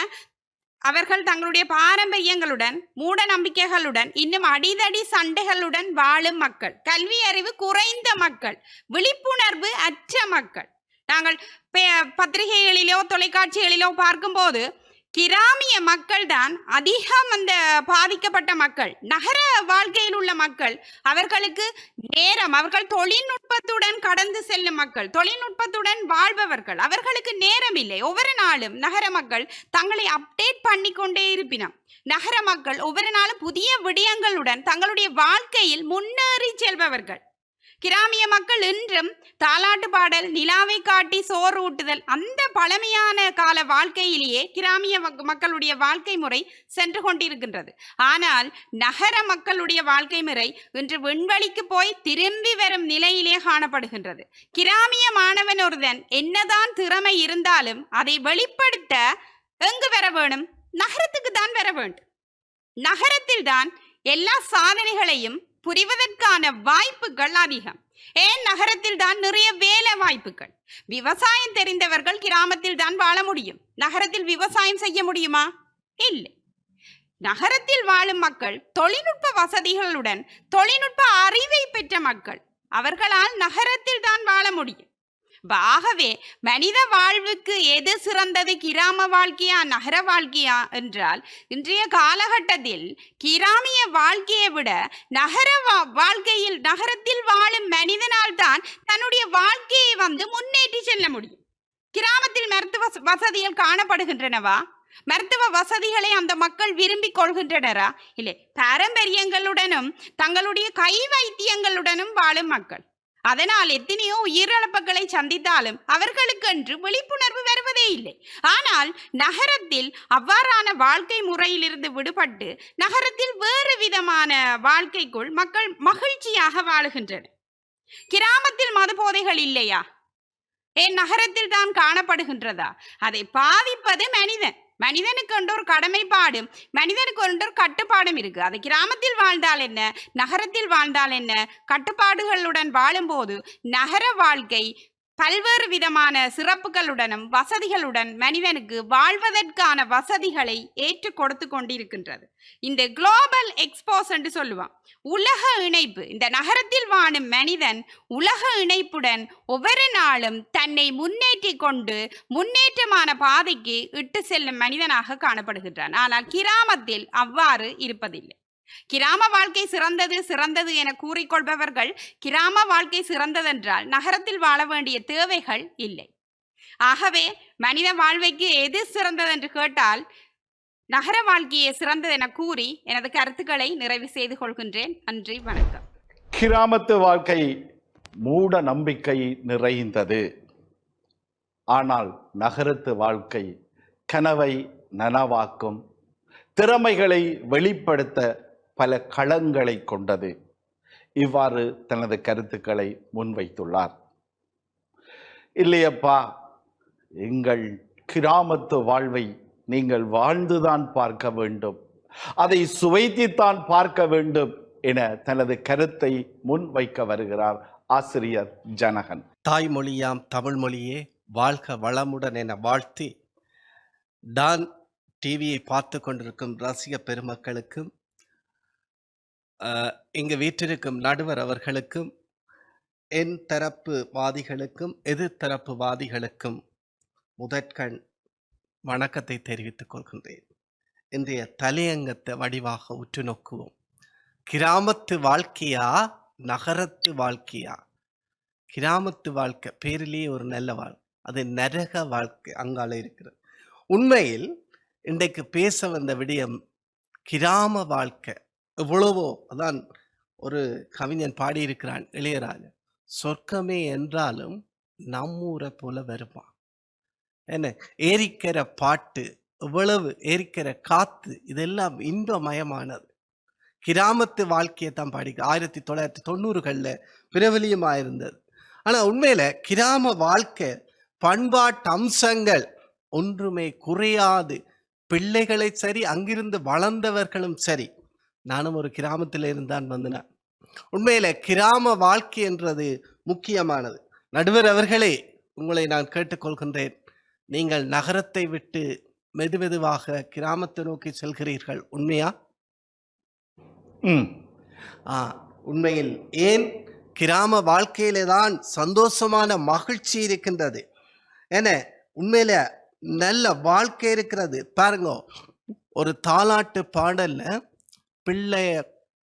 அவர்கள் தங்களுடைய பாரம்பரியங்களுடன், மூட நம்பிக்கைகளுடன், இன்னும் அடிதடி சண்டைகளுடன் வாழும் மக்கள், கல்வி அறிவு குறைந்த மக்கள், விழிப்புணர்வு அற்ற மக்கள். நாங்கள் பத்திரிகைகளிலோ தொலைக்காட்சிகளிலோ பார்க்கும்போது கிராமிய மக்கள் தான் அதிகம் அந்த பாதிக்கப்பட்ட மக்கள். நகர வாழ்க்கையில் உள்ள மக்கள், அவர்களுக்கு நேரம், அவர்கள் தொழில்நுட்பத்துடன் கடந்து செல்லும் மக்கள், தொழில்நுட்பத்துடன் வாழ்பவர்கள், அவர்களுக்கு நேரம் இல்லை. ஒவ்வொரு நாளும் நகர மக்கள் தங்களை அப்டேட் பண்ணிக்கொண்டே இருப்பினும், நகர மக்கள் ஒவ்வொரு நாளும் புதிய விடயங்களுடன் தங்களுடைய வாழ்க்கையில் முன்னேறி செல்பவர்கள். கிராமிய மக்கள் இன்றும் தாலாட்டு பாடல், நிலாவை காட்டி சோறு ஊட்டுதல், அந்த பழமையான கால வாழ்க்கையிலேயே கிராமிய மக்களுடைய வாழ்க்கை முறை சென்று கொண்டிருக்கின்றது. ஆனால் நகர மக்களுடைய வாழ்க்கை முறை இன்று விண்வெளிக்கு போய் திரும்பி வரும் நிலையிலே காணப்படுகின்றது. கிராமிய மாணவன் ஒருவன் என்னதான் திறமை இருந்தாலும் அதை வெளிப்படுத்த எங்கு வர வேணும்? நகரத்துக்கு தான் வர வேண்டும். நகரத்தில் தான் எல்லா சாதனைகளையும் புரிவதற்கான வாய்ப்புகள் அதிகம். ஏன்? நகரத்தில் தான் நிறைய வேலை வாய்ப்புகள். விவசாயம் தெரிந்தவர்கள் கிராமத்தில் தான் வாழ முடியும். நகரத்தில் விவசாயம் செய்ய முடியுமா? இல்லை. நகரத்தில் வாழும் மக்கள் தொழில்நுட்ப வசதிகளுடன், தொழில்நுட்ப அறிவை பெற்ற மக்கள். அவர்களால் நகரத்தில் தான் வாழ முடியும். ஆகவே மனித வாழ்வுக்கு எது சிறந்தது, கிராம வாழ்க்கையா நகர வாழ்க்கையா என்றால், இன்றைய காலகட்டத்தில் கிராமிய வாழ்க்கையை விட நகர வாழ்க்கையில், நகரத்தில் வாழும் மனிதனால் தான் தன்னுடைய வாழ்க்கையை முன்னேற்றி செல்ல முடியும். கிராமத்தில் மருத்துவ வசதிகள் காணப்படுகின்றனவா? மருத்துவ வசதிகளை அந்த மக்கள் விரும்பி கொள்கின்றனரா? இல்லை. பாரம்பரியங்களுடனும் தங்களுடைய கை வைத்தியங்களுடனும் வாழும் மக்கள். அதனால் எத்தனையோ உயிரிழப்புகளை சந்தித்தாலும் அவர்களுக்கென்று விழிப்புணர்வு வருவதே இல்லை. ஆனால் நகரத்தில் அவ்வாறான வாழ்க்கை முறையிலிருந்து விடுபட்டு நகரத்தில் வேறு விதமான வாழ்க்கைக்குள் மக்கள் மகிழ்ச்சியாக வாழுகின்றனர். கிராமத்தில் மது போதைகள் இல்லையா? ஏன் நகரத்தில் தான் காணப்படுகின்றதா? அதை பாதிப்பது மனிதன். மனிதனுக்கு ஒன்று ஒரு கடமைப்பாடும், மனிதனுக்கு ஒன்று ஒரு கட்டுப்பாடும் இருக்கு. அது கிராமத்தில் வாழ்ந்தால் என்ன, நகரத்தில் வாழ்ந்தால் என்ன, கட்டுப்பாடுகளுடன் வாழும்போது நகர வாழ்க்கை பல்வேறு விதமான சிறப்புகளுடனும் வசதிகளுடன் மனிதனுக்கு வாழ்வதற்கான வசதிகளை ஏற்று கொடுத்து கொண்டிருக்கின்றது. இந்த குளோபல் எக்ஸ்போஸ் என்று சொல்லுவான், உலக இணைப்பு. இந்த நகரத்தில் வாழும் மனிதன் உலக இணைப்புடன் ஒவ்வொரு நாளும் தன்னை முன்னேற்றி கொண்டு முன்னேற்றமான பாதைக்கு இட்டு செல்லும் மனிதனாக காணப்படுகின்றான். ஆனால் கிராமத்தில் அவ்வாறு இருப்பதில்லை. கிராம வாழ்க்கை சிறந்தது சிறந்தது என கூறிக்கொள்பவர்கள் கிராம வாழ்க்கை சிறந்ததென்றால் நகரத்தில் வாழ வேண்டிய தேவைகள் இல்லை. ஆகவே மனித வாழ்வைக்கு எது சிறந்ததென்று கேட்டால் நகர வாழ்க்கையே சிறந்தது என கூறி எனது கருத்துக்களை நிறைவு செய்து கொள்கின்றேன். நன்றி, வணக்கம். கிராமத்து வாழ்க்கை மூட நம்பிக்கை நிறைந்தது. ஆனால் நகரத்து வாழ்க்கை கனவை நனவாக்கும், திறமைகளை வெளிப்படுத்த பல களங்களை கொண்டது. இவ்வாறு தனது கருத்துக்களை முன்வைத்துள்ளார். இல்லையப்பா, எங்கள் கிராமத்து வாழ்வை நீங்கள் வாழ்ந்துதான் பார்க்க வேண்டும், அதை சுவைத்துத்தான் பார்க்க வேண்டும் என தனது கருத்தை முன்வைக்க வருகிறார் ஆசிரியர் ஜனகன். தாய்மொழியாம் தமிழ் மொழியே வாழ்க வளமுடன் என வாழ்த்தி, டான் டிவியை பார்த்து கொண்டிருக்கும் ரசிக பெருமக்களுக்கும் இங்கு வீற்றிருக்கும் நடுவர் அவர்களுக்கும் என் தரப்பு வாதிகளுக்கும் எதிர்த்தரப்பு வாதிகளுக்கும் முதற்கண் வணக்கத்தை தெரிவித்துக் கொள்கின்றேன். இன்றைய தலையங்கத்தை வடிவாக உற்று நோக்குவோம். கிராமத்து வாழ்க்கையா நகரத்து வாழ்க்கையா? கிராமத்து வாழ்க்கை பேரிலேயே ஒரு நல்ல வாழ்க்கை, அது நரக வாழ்க்கை அங்கால இருக்கிறது. உண்மையில் இன்றைக்கு பேச வந்த விடயம் கிராம வாழ்க்கை. எவ்வளவோ, அதான் ஒரு கவிஞன் பாடியிருக்கிறான், இளையராஜா, சொர்க்கமே என்றாலும் நம்மூரை போல வருமா. என்ன ஏரிக்கிற பாட்டு, எவ்வளவு ஏரிக்கிற காத்து, இதெல்லாம் இன்பமயமானது. கிராமத்து வாழ்க்கையை தான் பாடி 1990களில் பிரபலியமாயிருந்தது. ஆனால் உண்மையில கிராம வாழ்க்கை பண்பாட்டு அம்சங்கள் ஒன்றுமே குறையாது. பிள்ளைகளை சரி, அங்கிருந்து வளர்ந்தவர்களும் சரி, நானும் ஒரு கிராமத்தில் இருந்தான் வந்தேன். உண்மையில கிராம வாழ்க்கை என்றது முக்கியமானது. நடுவர் அவர்களே, உங்களை நான் கேட்டுக்கொள்கின்றேன், நீங்கள் நகரத்தை விட்டு மெதுமெதுவாக கிராமத்தை நோக்கி செல்கிறீர்கள், உண்மையா? உண்மையில் ஏன் கிராம வாழ்க்கையிலே தான் சந்தோஷமான மகிழ்ச்சி இருக்கின்றது. என உண்மையில நல்ல வாழ்க்கை இருக்கிறது. பாருங்க, ஒரு தாலாட்டு பாடல்ல பிள்ளைய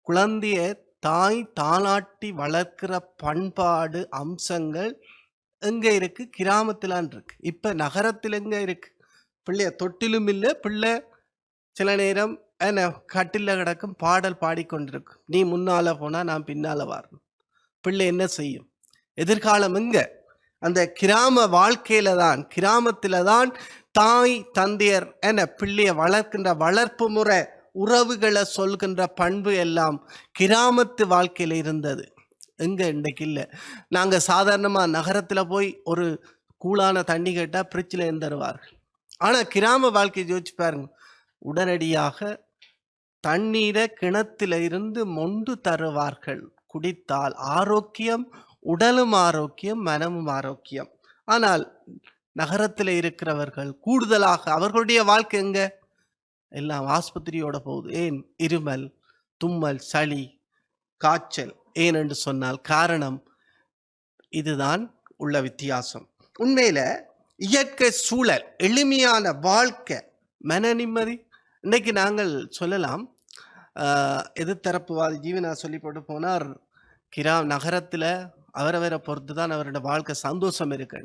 குழந்தைய தாய் தாலாட்டி வளர்க்கிற பண்பாடு அம்சங்கள் எங்க இருக்கு? கிராமத்திலான் இருக்கு. இப்ப நகரத்தில் எங்க இருக்கு? பிள்ளைய தொட்டிலும் இல்லை, பிள்ளை சில நேரம் கட்டில கிடக்கும், பாடல் பாடிக்கொண்டிருக்கும். நீ முன்னால போனா நான் பின்னால வரணும். பிள்ளை என்ன செய்யும்? எதிர்காலம் எங்க? அந்த கிராம வாழ்க்கையில தான், கிராமத்தில தான் தாய் தந்தையர் பிள்ளைய வளர்க்கின்ற வளர்ப்பு முறை, உறவுகளை சொல்கின்ற பண்பு எல்லாம் கிராமத்து வாழ்க்கையில இருந்தது. எங்க இன்றைக்கு இல்லை. நாங்கள் சாதாரணமாக நகரத்தில் போய் ஒரு கூலான தண்ணி கேட்டால் ஃப்ரிட்ஜில் இருந்து தருவார்கள். ஆனால் கிராம வாழ்க்கையை யோசிச்சு பாருங்க, உடனடியாக தண்ணீரை கிணத்துல இருந்து மொண்டு தருவார்கள். குடித்தால் ஆரோக்கியம், உடலும் ஆரோக்கியம், மனமும் ஆரோக்கியம். ஆனால் நகரத்தில் இருக்கிறவர்கள் கூடுதலாக அவர்களுடைய வாழ்க்கை எங்க? எல்லாம் ஆஸ்பத்திரியோட போகுது. ஏன்? இருமல், தும்மல், சளி, காய்ச்சல். ஏன் என்று சொன்னால் காரணம் இதுதான் உள்ள வித்தியாசம். உண்மையில இயற்கை சூழல், எளிமையான வாழ்க்கை, மன நிம்மதி. இன்னைக்கு நாங்கள் சொல்லலாம், எதிர்த்தரப்புவாதி ஜீவனா சொல்லி போட்டு போனார், நகரத்தில் அவரவரை பொறுத்து தான் அவரோட வாழ்க்கை சந்தோஷம் இருக்கு.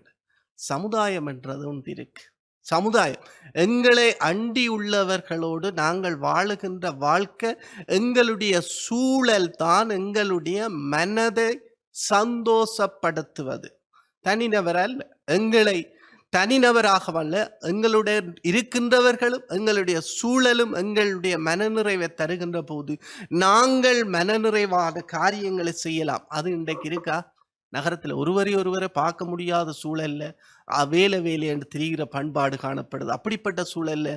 சமுதாயம் என்றது ஒன்று இருக்கு. சமுதாயம், எங்களை அண்டி உள்ளவர்களோடு நாங்கள் வாழுகின்ற வாழ்க்கை, எங்களுடைய சூழல் தான் எங்களுடைய மனதை சந்தோஷப்படுத்துவது. தனிநபரால் எங்களை தனிநபராகவல்ல, எங்களுடைய இருக்கின்றவர்களும் எங்களுடைய சூழலும் எங்களுடைய மனநிறைவை தருகின்ற போது நாங்கள் மனநிறைவான காரியங்களை செய்யலாம். அது இன்றைக்கு இருக்கா? நகரத்தில் ஒருவரை பார்க்க முடியாத சூழல்ல வேலை என்று திரிகிற பண்பாடு காணப்படுது. அப்படிப்பட்ட சூழல்ல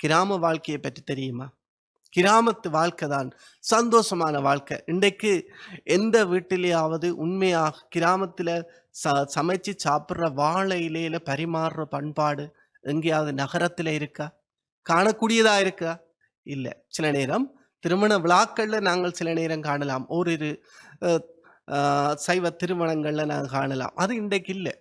கிராம வாழ்க்கையை பற்றி தெரியுமா? கிராமத்து வாழ்க்கை தான் சந்தோஷமான வாழ்க்கை. இன்றைக்கு எந்த வீட்டிலேயாவது உண்மையாக கிராமத்தில் சமைச்சு சாப்பிட்ற வாழை இலையில பரிமாறுற பண்பாடு எங்கேயாவது நகரத்தில் இருக்கா? காணக்கூடியதா இருக்கா? இல்லை. சில நேரம் திருமண விழாக்கள்ல நாங்கள் சில நேரம் காணலாம், ஓரிரு சைவ திருமணங்கள்ல நாங்கள் காணலாம். அது இன்றைக்கு இல்லை.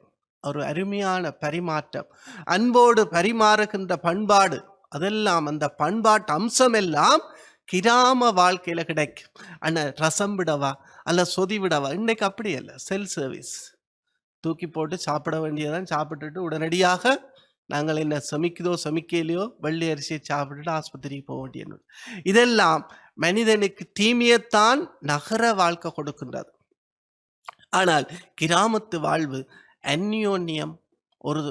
ஒரு அருமையான பரிமாற்றம், அன்போடு பரிமாறுகின்ற பண்பாடு, அதெல்லாம் அந்த பண்பாட்டு அம்சம் எல்லாம் கிராம வாழ்க்கையில கிடைக்கும். ஆனா ரசம் விடவா அல்ல சொதி விடவா, இன்னைக்கு அப்படி அல்ல. செல்ஃப் சர்வீஸ், தூக்கி போட்டு சாப்பிட வேண்டியதான், சாப்பிட்டுட்டு உடனடியாக நாங்கள் என்ன சமைக்குதோ சமைக்கலையோ வெள்ளி அரிசியை சாப்பிட்டுட்டு ஆஸ்பத்திரிக்கு போக வேண்டிய. இதெல்லாம் மனிதனுக்கு தீமையத்தான் நகர வாழ்க்கை கொடுக்கின்றது. ஆனால் கிராமத்து வாழ்வு அந்யோன்யம், ஒரு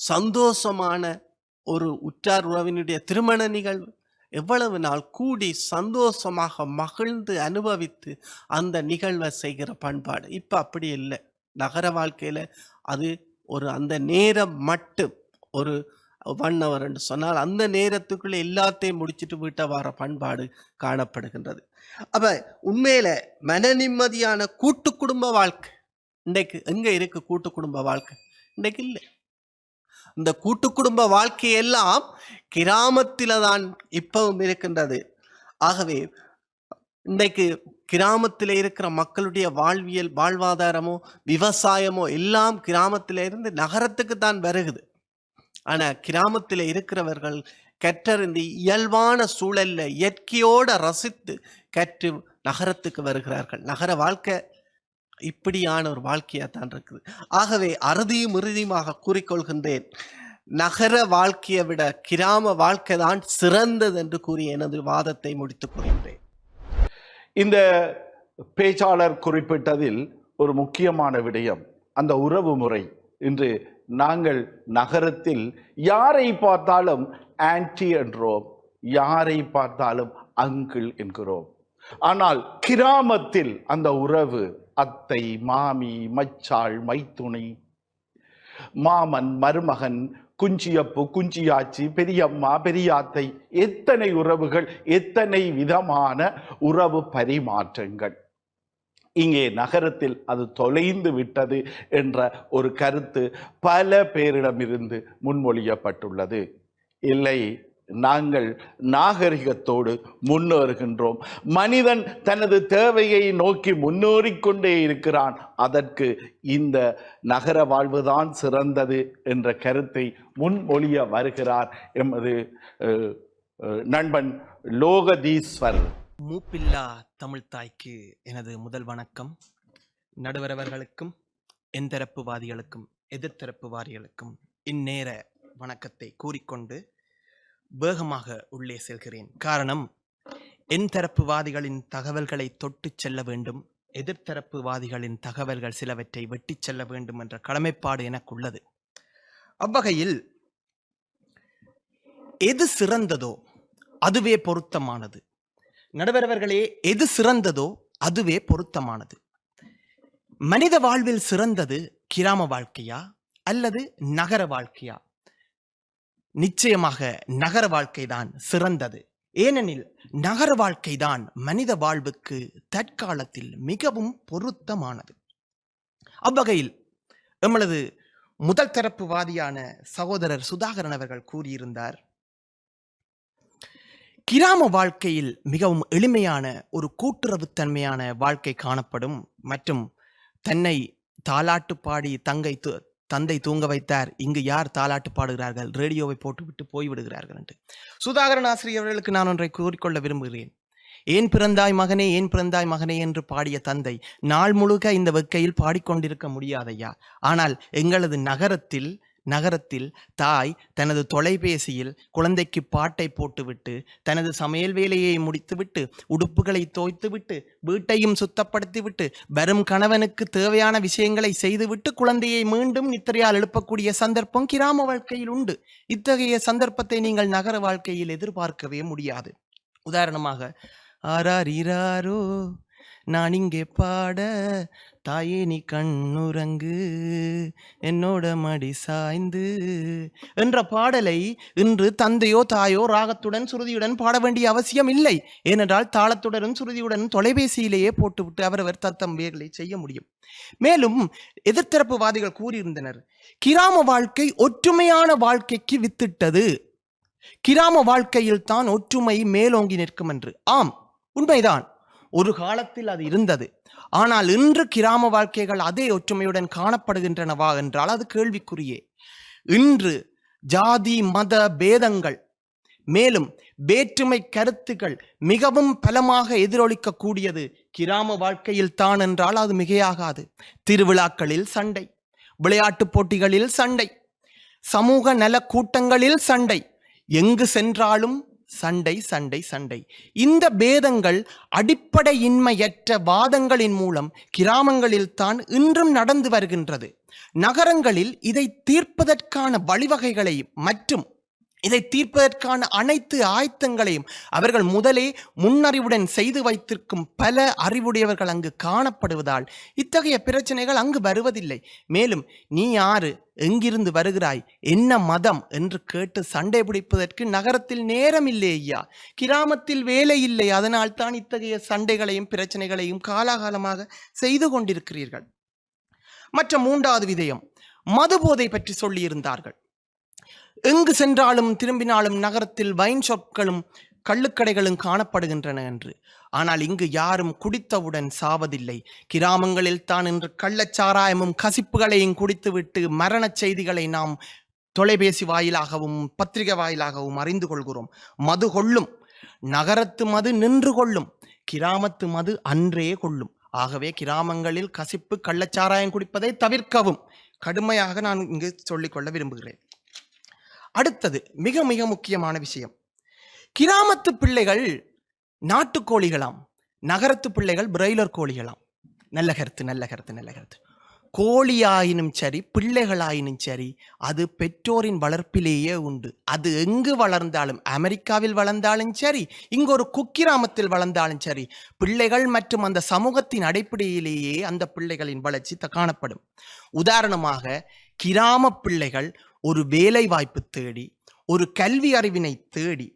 சந்தோஷமான ஒரு உற்றார் உறவினுடைய திருமண நிகழ்வு, எவ்வளவு நாள் கூடி சந்தோஷமாக மகிழ்ந்து அனுபவித்து அந்த நிகழ்வை செய்கிற பண்பாடு இப்போ அப்படி இல்லை. நகர வாழ்க்கையில் அது ஒரு அந்த நேரம் மட்டும் ஒரு 1 hour என்று சொன்னால் அந்த நேரத்துக்குள்ள எல்லாத்தையும் முடிச்சுட்டு வீட்டை வர பண்பாடு காணப்படுகின்றது. அப்ப உண்மையில மன நிம்மதியான கூட்டு குடும்ப வாழ்க்கை இன்றைக்கு எங்க இருக்கு? கூட்டு குடும்ப வாழ்க்கை இன்றைக்கு இல்லை. இந்த கூட்டு குடும்ப வாழ்க்கையெல்லாம் கிராமத்தில தான் இப்பவும் இருக்கின்றது. ஆகவே இன்றைக்கு கிராமத்தில் இருக்கிற மக்களுடைய வாழ்வாதாரமோ விவசாயமோ எல்லாம் கிராமத்தில இருந்து நகரத்துக்கு தான் வருகுது. ஆனா கிராமத்தில் இருக்கிறவர்கள் கற்றறிந்து இயல்பான சூழல்ல இயற்கையோட ரசித்து கற்று நகரத்துக்கு வருகிறார்கள். நகர வாழ்க்கை இப்படியான ஒரு வாழ்க்கையா தான் இருக்குது. ஆகவே அறுதியும் இறுதியுமாக கூறிக்கொள்கின்றேன், நகர வாழ்க்கையை விட கிராம வாழ்க்கை தான் சிறந்தது என்று கூறி எனது வாதத்தை முடித்துக் கொள்கின்றேன். இந்த பேச்சாளர் குறிப்பிட்டதில் ஒரு முக்கியமான விடயம் அந்த உறவு முறை. இன்று நாங்கள் நகரத்தில் யாரை பார்த்தாலும் ஆன்டி என்றோம், யாரை பார்த்தாலும் அங்கிள் என்கிறோம். ஆனால் கிராமத்தில் அந்த உறவு அத்தை, மாமி, மச்சாள், மைத்துணை, மாமன், மருமகன், குஞ்சியப்பு, குஞ்சியாச்சி, பெரியம்மா, பெரியாத்தை, எத்தனை உறவுகள், எத்தனை விதமான உறவு பரிமாற்றங்கள். இங்கே நகரத்தில் அது தொலைந்து விட்டது என்ற ஒரு கருத்து பல பேரிடமிருந்து முன்மொழியப்பட்டுள்ளது. இல்லை, நாங்கள் நாகரிகத்தோடு முன்னேறுகின்றோம். மனிதன் தனது தேவையை நோக்கி முன்னேறிக்கொண்டே இருக்கிறான். அதற்கு இந்த நகர வாழ்வுதான் சிறந்தது என்ற கருத்தை முன்மொழிய வருகிறார் எமது நண்பன் லோகதீஸ்வர். மூப்பில்லா தமிழ் தாய்க்கு எனது முதல் வணக்கம். நடுவரவர்களுக்கும் எந்தரப்புவாதிகளுக்கும் எதிர்த்தரப்புவாதிகளுக்கும் இந்நேர வணக்கத்தை கூறிக்கொண்டு வேகமாக உள்ளே செல்கிறேன். காரணம், என் தரப்புவாதிகளின் தகவல்களை தொட்டு செல்ல வேண்டும், எதிர்த்தரப்புவாதிகளின் தகவல்கள் சிலவற்றை வெட்டி செல்ல வேண்டும் என்ற கடமைப்பாடு எனக்குள்ளது. அவ்வகையில் எது சிறந்ததோ அதுவே பொருத்தமானது. நடுவரவர்களே, எது சிறந்ததோ அதுவே பொருத்தமானது. மனித வாழ்வில் சிறந்தது கிராம வாழ்க்கையா அல்லது நகர வாழ்க்கையா? நிச்சயமாக நகர வாழ்க்கைதான் சிறந்தது. ஏனெனில் நகர வாழ்க்கைதான் மனித வாழ்வுக்கு தற்காலத்தில் மிகவும் பொருத்தமானது. அவ்வகையில் எமது முதல் தரப்புவாதியான சகோதரர் சுதாகரன் அவர்கள் கூறியிருந்தார், கிராம வாழ்க்கையில் மிகவும் எளிமையான ஒரு கூட்டுறவுத்தன்மையான வாழ்க்கை காணப்படும் மற்றும் தன்னை தாலாட்டு பாடி தந்தை தூங்க வைத்தார், இங்கு யார் தாலாட்டு பாடுகிறார்கள், ரேடியோவை போட்டுவிட்டு போய்விடுகிறார்கள் என்று சுதாகரன் ஆசிரியர்களுக்கு நான் ஒன்றை கூறிக்கொள்ள விரும்புகிறேன். ஏன் பிறந்தாய் மகனே, ஏன் பிறந்தாய் மகனே என்று பாடிய தந்தை நாள் முழுக்க இந்த வெக்கையில் பாடிக்கொண்டிருக்க முடியாதையா. ஆனால் எங்களது நகரத்தில் தாய் தனது தொலைபேசியில் குழந்தைக்கு பாட்டை போட்டுவிட்டு தனது சமையல் வேலையை முடித்துவிட்டு உடுப்புகளை தோய்த்துவிட்டு வீட்டையும் சுத்தப்படுத்திவிட்டு வரும் கணவனுக்கு தேவையான விஷயங்களை செய்துவிட்டு குழந்தையை மீண்டும் நித்திரையால் எழுப்பக்கூடிய சந்தர்ப்பம் கிராம வாழ்க்கையில் உண்டு. இத்தகைய சந்தர்ப்பத்தை நீங்கள் நகர வாழ்க்கையில் எதிர்பார்க்கவே முடியாது. உதாரணமாக, ஆராரிராரோ நான் இங்கே பாட தாயே நீ கண்ணுறங்கு என்னோட மடி சாய்ந்து என்ற பாடலை இன்று தந்தையோ தாயோ ராகத்துடன் சுருதியுடன் பாட வேண்டிய அவசியம் இல்லை. ஏனென்றால் தாளத்துடனும் சுருதியுடனும் தொலைபேசியிலேயே போட்டுவிட்டு அவரவர் தத்தம் வேர்களை செய்ய முடியும். மேலும் எதிர்த்தரப்புவாதிகள் கூறியிருந்தனர், கிராம வாழ்க்கை ஒற்றுமையான வாழ்க்கைக்கு வித்திட்டது, கிராம வாழ்க்கையில் தான் ஒற்றுமை மேலோங்கி நிற்கும் என்று. ஆம், உண்மைதான், ஒரு காலத்தில் அது இருந்தது. ஆனால் இன்று கிராம வாழ்க்கைகள் அதே ஒற்றுமையுடன் காணப்படுகின்றனவா என்றால் அது கேள்விக்குரியே. இன்று ஜாதி மத பேதங்கள் மேலும் வேற்றுமை கருத்துக்கள் மிகவும் பலமாக எதிரொலிக்கக்கூடியது கிராம வாழ்க்கையில் தான் என்றால் அது மிகையாகாது. திருவிழாக்களில் சண்டை, விளையாட்டுப் போட்டிகளில் சண்டை, சமூக நல கூட்டங்களில் சண்டை, எங்கு சென்றாலும் சண்டை சண்டை சண்டை. இந்த பேதங்கள் அடிப்படையின்மையற்ற வாதங்களின் மூலம் கிராமங்களில் தான் இன்றும் நடந்து வருகின்றது. நகரங்களில் இதை தீர்ப்பதற்கான வழிவகைகளை மற்றும் இதை தீர்ப்பதற்கான அனைத்து ஆயத்தங்களையும் அவர்கள் முதலே முன்னறிவுடன் செய்து வைத்திருக்கும் பல அறிவுடையவர்கள் அங்கு காணப்படுவதால் இத்தகைய பிரச்சனைகள் அங்கு வருவதில்லை. மேலும் நீ யாரு, எங்கிருந்து வருகிறாய், என்ன மதம் என்று கேட்டு சண்டை பிடிப்பதற்கு நகரத்தில் நேரம் இல்லை ஐயா, கிராமத்தில் வேலை இல்லை. அதனால் தான் இத்தகைய சண்டைகளையும் பிரச்சனைகளையும் காலாகாலமாக செய்து கொண்டிருக்கிறீர்கள். மற்ற மூன்றாவது விடயம், மது போதை பற்றி சொல்லியிருந்தார்கள். எங்கு சென்றாலும் திரும்பினாலும் நகரத்தில் வைன் ஷாப்களும் கள்ளுக்கடைகளும் காணப்படுகின்றன என்று. ஆனால் இங்கு யாரும் குடித்தவுடன் சாவதில்லை. கிராமங்களில் தான் இன்று கள்ளச்சாராயமும் கசிப்புகளையும் குடித்துவிட்டு மரணச் செய்திகளை நாம் தொலைபேசி வாயிலாகவும் பத்திரிகை வாயிலாகவும் அறிந்து கொள்கிறோம். மது கொள்ளும், நகரத்து மது நின்று கொள்ளும், கிராமத்து மது அன்றே கொள்ளும். ஆகவே கிராமங்களில் கசிப்பு கள்ளச்சாராயம் குடிப்பதை தவிர்க்கவும் கடுமையாக நான் இங்கு சொல்லிக்கொள்ள விரும்புகிறேன். அடுத்தது மிக மிக முக்கியமான விஷயம், கிராமத்து பிள்ளைகள் நாட்டுக்கோழிகளாம், நகரத்து பிள்ளைகள் பிராய்லர் கோழிகளாம். நல்ல கருத்து, நல்ல கருத்து, நல்ல கருத்து. கோழியாயினும் சரி பிள்ளைகளாயினும் சரி அது பெற்றோரின் வளர்ப்பிலேயே உண்டு. அது எங்கு வளர்ந்தாலும், அமெரிக்காவில் வளர்ந்தாலும் சரி, இங்கு ஒரு குக்கிராமத்தில் வளர்ந்தாலும் சரி, பிள்ளைகள் மற்றும் அந்த சமூகத்தின் அடிப்படையிலேயே அந்த பிள்ளைகளின் வளர்ச்சி காணப்படும். உதாரணமாக கிராம பிள்ளைகள் ஒரு வேலை வாய்ப்பு தேடி, ஒரு கல்வி அறிவினை தேடி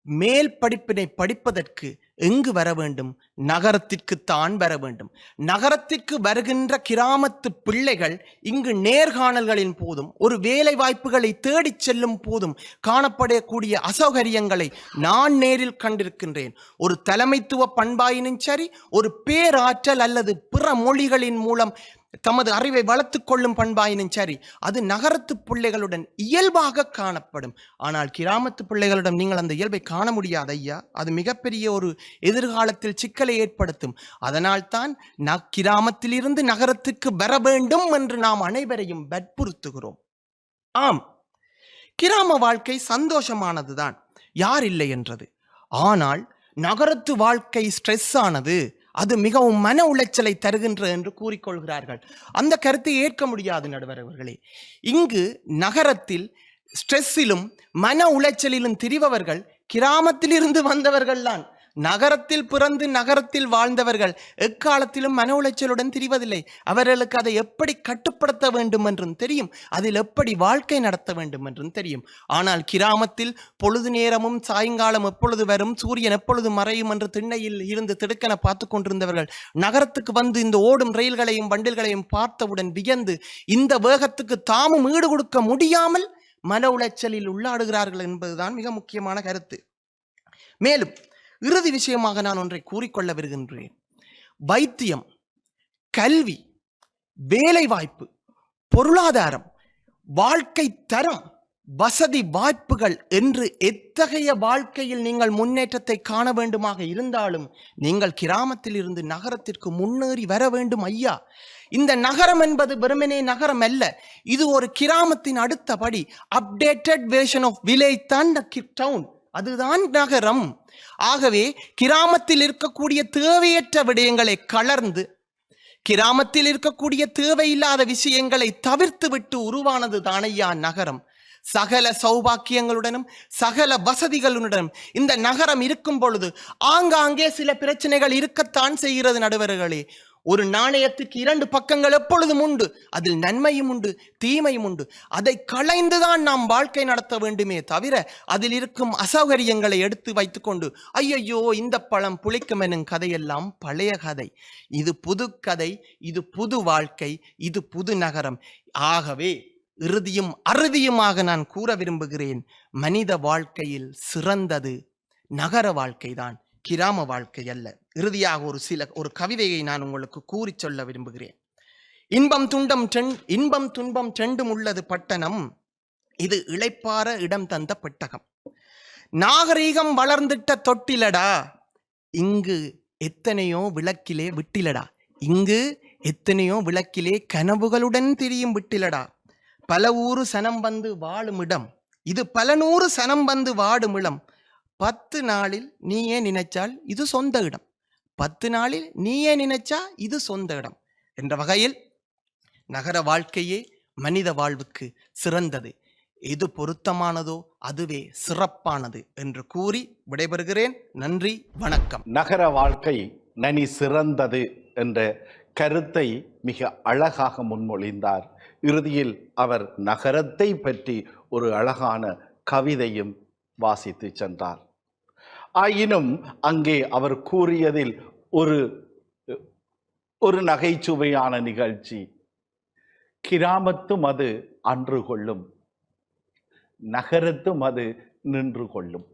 மேல் படிப்பினை படிப்பதற்கு எங்கு வர வேண்டும்? நகரத்திற்குத்தான் வர வேண்டும். நகரத்திற்கு வருகின்ற கிராமத்து பிள்ளைகள் இங்கு நேர்காணல்களின் போதும் ஒரு வேலை வாய்ப்புகளை தேடிச் செல்லும் போதும் காணப்படக்கூடிய அசௌகரியங்களை நான் நேரில் கண்டிருக்கின்றேன். ஒரு தலைமைத்துவ பண்பாயினும் சரி, ஒரு பேராற்றல் அல்லது பிற மொழிகளின் மூலம் தமது அறிவை வளர்த்து கொள்ளும் பண்பாயினும் சரி, அது நகரத்து பிள்ளைகளுடன் இயல்பாக காணப்படும். ஆனால் கிராமத்து பிள்ளைகளிடம் நீங்கள் அந்த இயல்பை காண முடியாது ஐயா. அது மிகப்பெரிய ஒரு எதிர்காலத்தில் சிக்கலை ஏற்படுத்தும். அதனால் தான் கிராமத்திலிருந்து நகரத்துக்கு வர வேண்டும் என்று நாம் அனைவரையும் வற்புறுத்துகிறோம். ஆம், கிராம வாழ்க்கை சந்தோஷமானதுதான், யார் இல்லை என்றது. ஆனால் நகரத்து வாழ்க்கை ஸ்ட்ரெஸ் ஆனது, அது மிகவும் மன உளைச்சலை தருகின்றது என்று கூறிக்கொள்கிறார்கள். அந்த கருத்தை ஏற்க முடியாது நடுவர் அவர்களே. இங்கு நகரத்தில் ஸ்ட்ரெஸ்ஸிலும் மன உளைச்சலிலும் திரிபவர்கள் கிராமத்திலிருந்து வந்தவர்கள் தான். நகரத்தில் பிறந்து நகரத்தில் வாழ்ந்தவர்கள் எக்காலத்திலும் மன உளைச்சலுடன் திரிவதில்லை. அவர்களுக்கு அதை எப்படி கட்டுப்படுத்த வேண்டும் என்றும் தெரியும், அதில் எப்படி வாழ்க்கை நடத்த வேண்டும் என்றும் தெரியும். ஆனால் கிராமத்தில் பொழுது நேரமும் சாயங்காலம் எப்பொழுது வரும், சூரியன் எப்பொழுது மறையும் என்று திண்ணையில் இருந்து திடுக்கென பார்த்து கொண்டிருந்தவர்கள் நகரத்துக்கு வந்து இந்த ஓடும் ரயில்களையும் வண்டில்களையும் பார்த்தவுடன் வியந்து இந்த வேகத்துக்கு தாமும் ஈடு கொடுக்க முடியாமல் மன உளைச்சலில் உள்ளாடுகிறார்கள் என்பதுதான் மிக முக்கியமான கருத்து. மேலும் இறுதி விஷயமாக நான் ஒன்றை கூறிக்கொள்ள விரும்புகின்றேன். வைத்தியம், கல்வி, வேலை வாய்ப்பு, பொருளாதாரம், வாழ்க்கை தரம், வசதி வாய்ப்புகள் என்று எத்தகைய வாழ்க்கையில் நீங்கள் முன்னேற்றத்தை காண வேண்டுமாக இருந்தாலும் நீங்கள் கிராமத்தில் இருந்து நகரத்திற்கு முன்னேறி வர வேண்டும் ஐயா. இந்த நகரம் என்பது வெறுமனே நகரம் அல்ல, இது ஒரு கிராமத்தின் அடுத்த படி. அப்டேட்டட் வெர்ஷன் ஆஃப் வில்லேஜ் தான் டவுன், அதுதான் நகரம். ஆகவே கிராமத்தில் இருக்கக்கூடிய தேவையற்ற விடயங்களை கலர்ந்து, கிராமத்தில் இருக்கக்கூடிய தேவையில்லாத விஷயங்களை தவிர்த்து விட்டு உருவானது தானையா நகரம். சகல சௌபாக்கியங்களுடனும் சகல வசதிகளுடனும் இந்த நகரம் இருக்கும் பொழுது ஆங்காங்கே சில பிரச்சனைகள் இருக்கத்தான் செய்கிறது நடுவர்களே. ஒரு நாணயத்துக்கு 2 பக்கங்கள் எப்பொழுதும் உண்டு. அதில் நன்மையும் உண்டு, தீமையும் உண்டு. அதை களைந்துதான் நாம் வாழ்க்கை நடத்த வேண்டுமே தவிர அதில் இருக்கும் அசௌகரியங்களை எடுத்து வைத்துக்கொண்டு ஐயையோ இந்த பழம் புளிக்கும் எனும் கதையெல்லாம் பழைய கதை. இது புது கதை, இது புது வாழ்க்கை, இது புது நகரம். ஆகவே இறுதியும் அறுதியுமாக நான் கூற விரும்புகிறேன், மனித வாழ்க்கையில் சிறந்தது நகர வாழ்க்கைதான், கிராம வாழ்க்கை அல்ல. இறுதியாக ஒரு கவிதையை நான் உங்களுக்கு கூறி சொல்ல விரும்புகிறேன். இன்பம் துன்பம் ரெண்டும் உள்ளது பட்டணம், இது இளைப்பாற இடம் தந்த பெட்டகம். நாகரீகம் வளர்ந்திட்ட தொட்டிலடா, இங்கு எத்தனையோ விளக்கிலே விட்டிலடா. இங்கு எத்தனையோ விளக்கிலே கனவுகளுடன் திரியும் விட்டிலடா. பல ஊரு சனம் வந்து வாழும் இடம், இது பல நூறு சனம் வந்து வாடும் இடம். 10 நாளில் நீயே நினைச்சால் இது சொந்த இடம். 10 நாளில் நீயே நினைச்சா இது சொந்த இடம் என்ற வகையில் நகர வாழ்க்கையே மனித வாழ்வுக்கு சிறந்தது. எது பொருத்தமானதோ அதுவே சிறப்பானது என்று கூறி விடைபெறுகிறேன். நன்றி, வணக்கம். நகர வாழ்க்கை நனி சிறந்தது என்ற கருத்தை மிக அழகாக முன்மொழிந்தார். இறுதியில் அவர் நகரத்தை பற்றி ஒரு அழகான கவிதையும் வாசித்து சென்றார். ஆயினும் அங்கே அவர் கூறியதில் ஒரு நகைச்சுவையான நிகழ்ச்சி. கிராமத்தும் அது அன்று கொள்ளும், நகரத்தும் அது நின்று கொள்ளும்.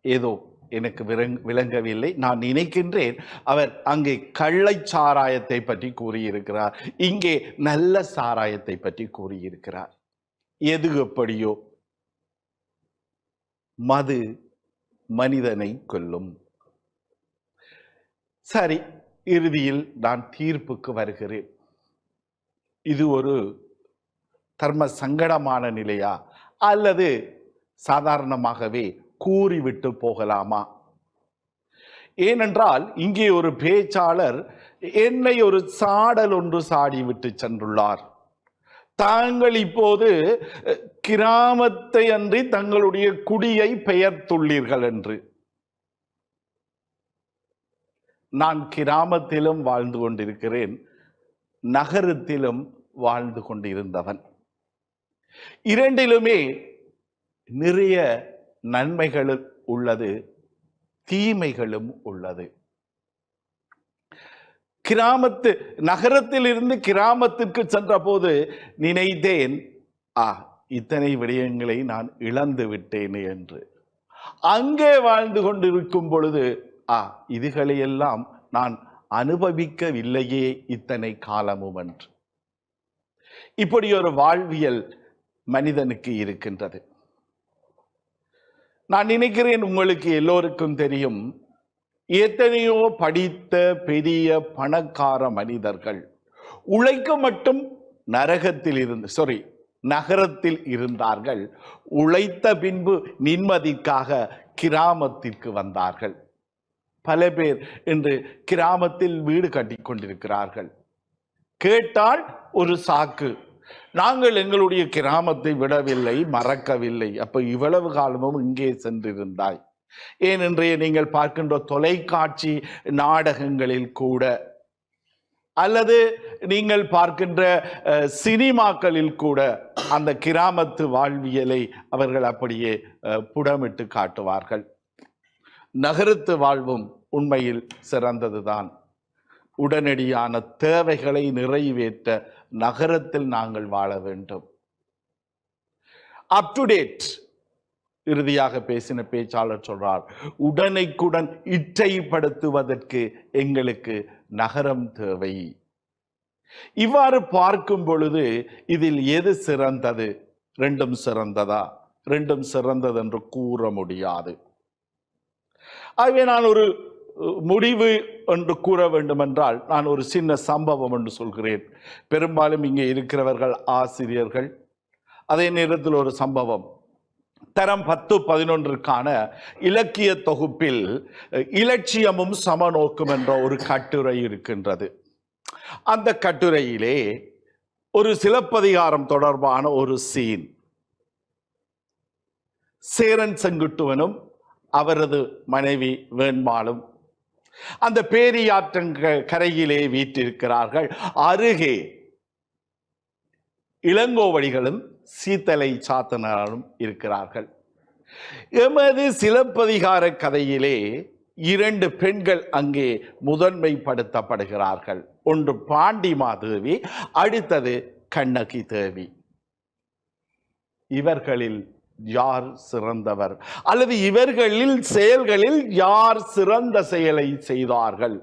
ஏதோ எனக்கு விளங்கவில்லை. நான் நினைக்கின்றேன் அவர் அங்கே கள்ளை சாராயத்தை பற்றி கூறியிருக்கிறார், இங்கே நல்ல சாராயத்தை பற்றி கூறியிருக்கிறார். எது எப்படியோ மது மனிதனை கொல்லும். சரி, இறுதியில் நான் தீர்ப்புக்கு வருகிறேன். இது ஒரு தர்ம சங்கடமான நிலையா அல்லது சாதாரணமாகவே கூறிவிட்டு போகலாமா? ஏனென்றால் இங்கே ஒரு பேச்சாளர் என்னை ஒரு சாடல் ஒன்று சாடிவிட்டு சென்றுள்ளார். தாங்கள் இப்போது கிராமத்தை அன்றி தங்களுடைய குடியை பெயர்த்துள்ளீர்கள் என்று. நான் கிராமத்திலும் வாழ்ந்து கொண்டிருக்கிறேன், நகரத்திலும் வாழ்ந்து கொண்டிருந்தவன். இரண்டிலுமே நிறைய நன்மைகள் உள்ளது, தீமைகளும் உள்ளது. நகரத்தில் இருந்து கிராமத்திற்கு சென்ற போது நினைத்தேன், இத்தனை விடயங்களை நான் இழந்து விட்டேனே என்று. அங்கே வாழ்ந்து கொண்டிருக்கும் பொழுது இதுகளையெல்லாம் நான் அனுபவிக்கவில்லையே இத்தனை காலமும் என்று. இப்படி ஒரு வாழ்வியல் மனிதனுக்கு இருக்கின்றது. நான் நினைக்கிறேன் உங்களுக்கு எல்லோருக்கும் தெரியும், எத்தனையோ படித்த பெரிய பணக்கார மனிதர்கள் உழைக்க மட்டும் நகரத்தில் இருந்தார்கள். உழைத்த பின்பு நிம்மதிக்காக கிராமத்திற்கு வந்தார்கள். பல பேர் இன்று கிராமத்தில் வீடு கட்டி கொண்டிருக்கிறார்கள். கேட்டால் ஒரு சாக்கு, நாங்கள் எங்களுடைய கிராமத்தை விடவில்லை, மறக்கவில்லை. அப்ப இவ்வளவு காலமும் இங்கே சென்றிருந்தாய். ஏனென்றைய நீங்கள் பார்க்கின்ற தொலைக்காட்சி நாடகங்களில் கூட அல்லது நீங்கள் பார்க்கின்ற சினிமாக்களில் கூட அந்த கிராமத்து வாழ்வியலை அவர்கள் அப்படியே புடமிட்டு காட்டுவார்கள். நகரத்து வாழ்வும் உண்மையில் சிறந்ததுதான். உடனடியான தேவைகளை நிறைவேற்ற நகரத்தில் நாங்கள் வாழ வேண்டும். அப் டு டேட் இறுதியாக பேசின பேச்சாளர் சொல்றார், உடனுக்குடன் இற்றைப்படுத்துவதற்கு எங்களுக்கு நகரம் தேவை. இவ்வாறு பார்க்கும் பொழுது இதில் எது சிறந்தது? ரெண்டும் சிறந்ததா? ரெண்டும் சிறந்தது என்று கூற முடியாது. ஆகவே நான் ஒரு முடிவு என்று கூற வேண்டும் என்றால் நான் ஒரு சின்ன சம்பவம் என்று சொல்கிறேன். பெரும்பாலும் இங்கே இருக்கிறவர்கள் ஆசிரியர்கள். அதே நேரத்தில் ஒரு சம்பவம், தரம் 10-11ற்கான இலக்கிய தொகுப்பில் இலட்சியமும் சமநோக்கும் என்ற ஒரு கட்டுரை இருக்கின்றது. அந்த கட்டுரையிலே ஒரு சிலப்பதிகாரம் தொடர்பான ஒரு சீன், சேரன் செங்குட்டுவனும் அவரது மனைவி வேண்மாளும் அந்த பேரியாற்றங் கரையிலே வீற்றிருக்கிறார்கள். அருகே இளங்கோவடிகளும் சீத்தலை சாத்தனாரும் இருக்கிறார்கள். எமது சிலப்பதிகார கதையிலே 2 பெண்கள் அங்கே முதன்மைப்படுத்தப்படுகிறார்கள். ஒன்று பாண்டிமாதேவி, அடுத்தது கண்ணகி தேவி. இவர்களில் யார் சிறந்தவர், அல்லது இவர்களில் செயல்களில் யார் சிறந்த செயலை செய்தார்கள்?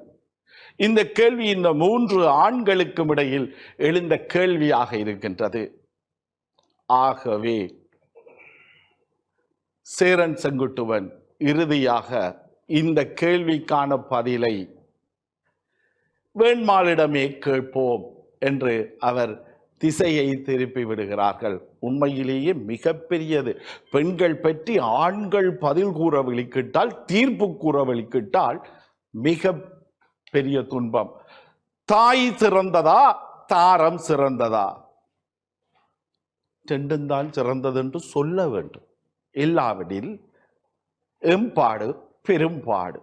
இந்த கேள்வி இந்த 3 ஆண்களுக்கும் இடையில் எழுந்த கேள்வியாக இருக்கின்றது. ஆகவே சேரன் செங்குட்டுவன் இறுதியாக இந்த கேள்விக்கான பதிலை வேண்மாளிடமே கேட்போம் என்று அவர் திசையை திருப்பி விடுகிறார்கள். உண்மையிலேயே மிகப்பெரியது. பெண்கள் பற்றி ஆண்கள் பதில் கூற வெளிக்கிட்டால், தீர்ப்பு கூற வெளிக்கிட்டால் மிக பெரிய துன்பம். தாய் சிறந்ததா, தாரம் சிறந்ததா? 2ம் தான் சிறந்தது என்று சொல்ல வேண்டும். இல்லாவிடில் எம்பாடு பெரும்பாடு.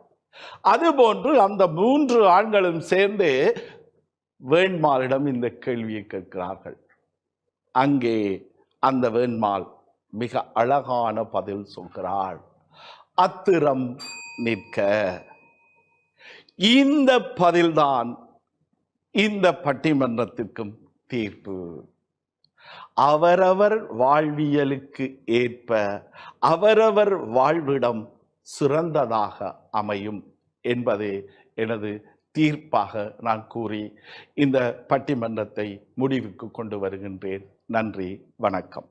அதுபோன்று அந்த 3 ஆண்களும் சேர்ந்து வேண்மாளிடம் இந்த கேள்வியை கேட்கிறார்கள். அங்கே அந்த வேண்மாள் மிக அழகான பதில் சொல்கிறாள். அத்திரம் நிற்க. இந்த பதில்தான் இந்த பட்டிமன்றத்திற்கும் தீர்ப்பு. அவரவர் வாழ்வியலுக்கு ஏற்ப அவரவர் வாழ்விடம் சிறந்ததாக அமையும் என்பதே எனது தீர்ப்பாக நான் கூறி இந்த பட்டிமன்றத்தை முடிவுக்கு கொண்டு வருகின்றேன். நன்றி, வணக்கம்.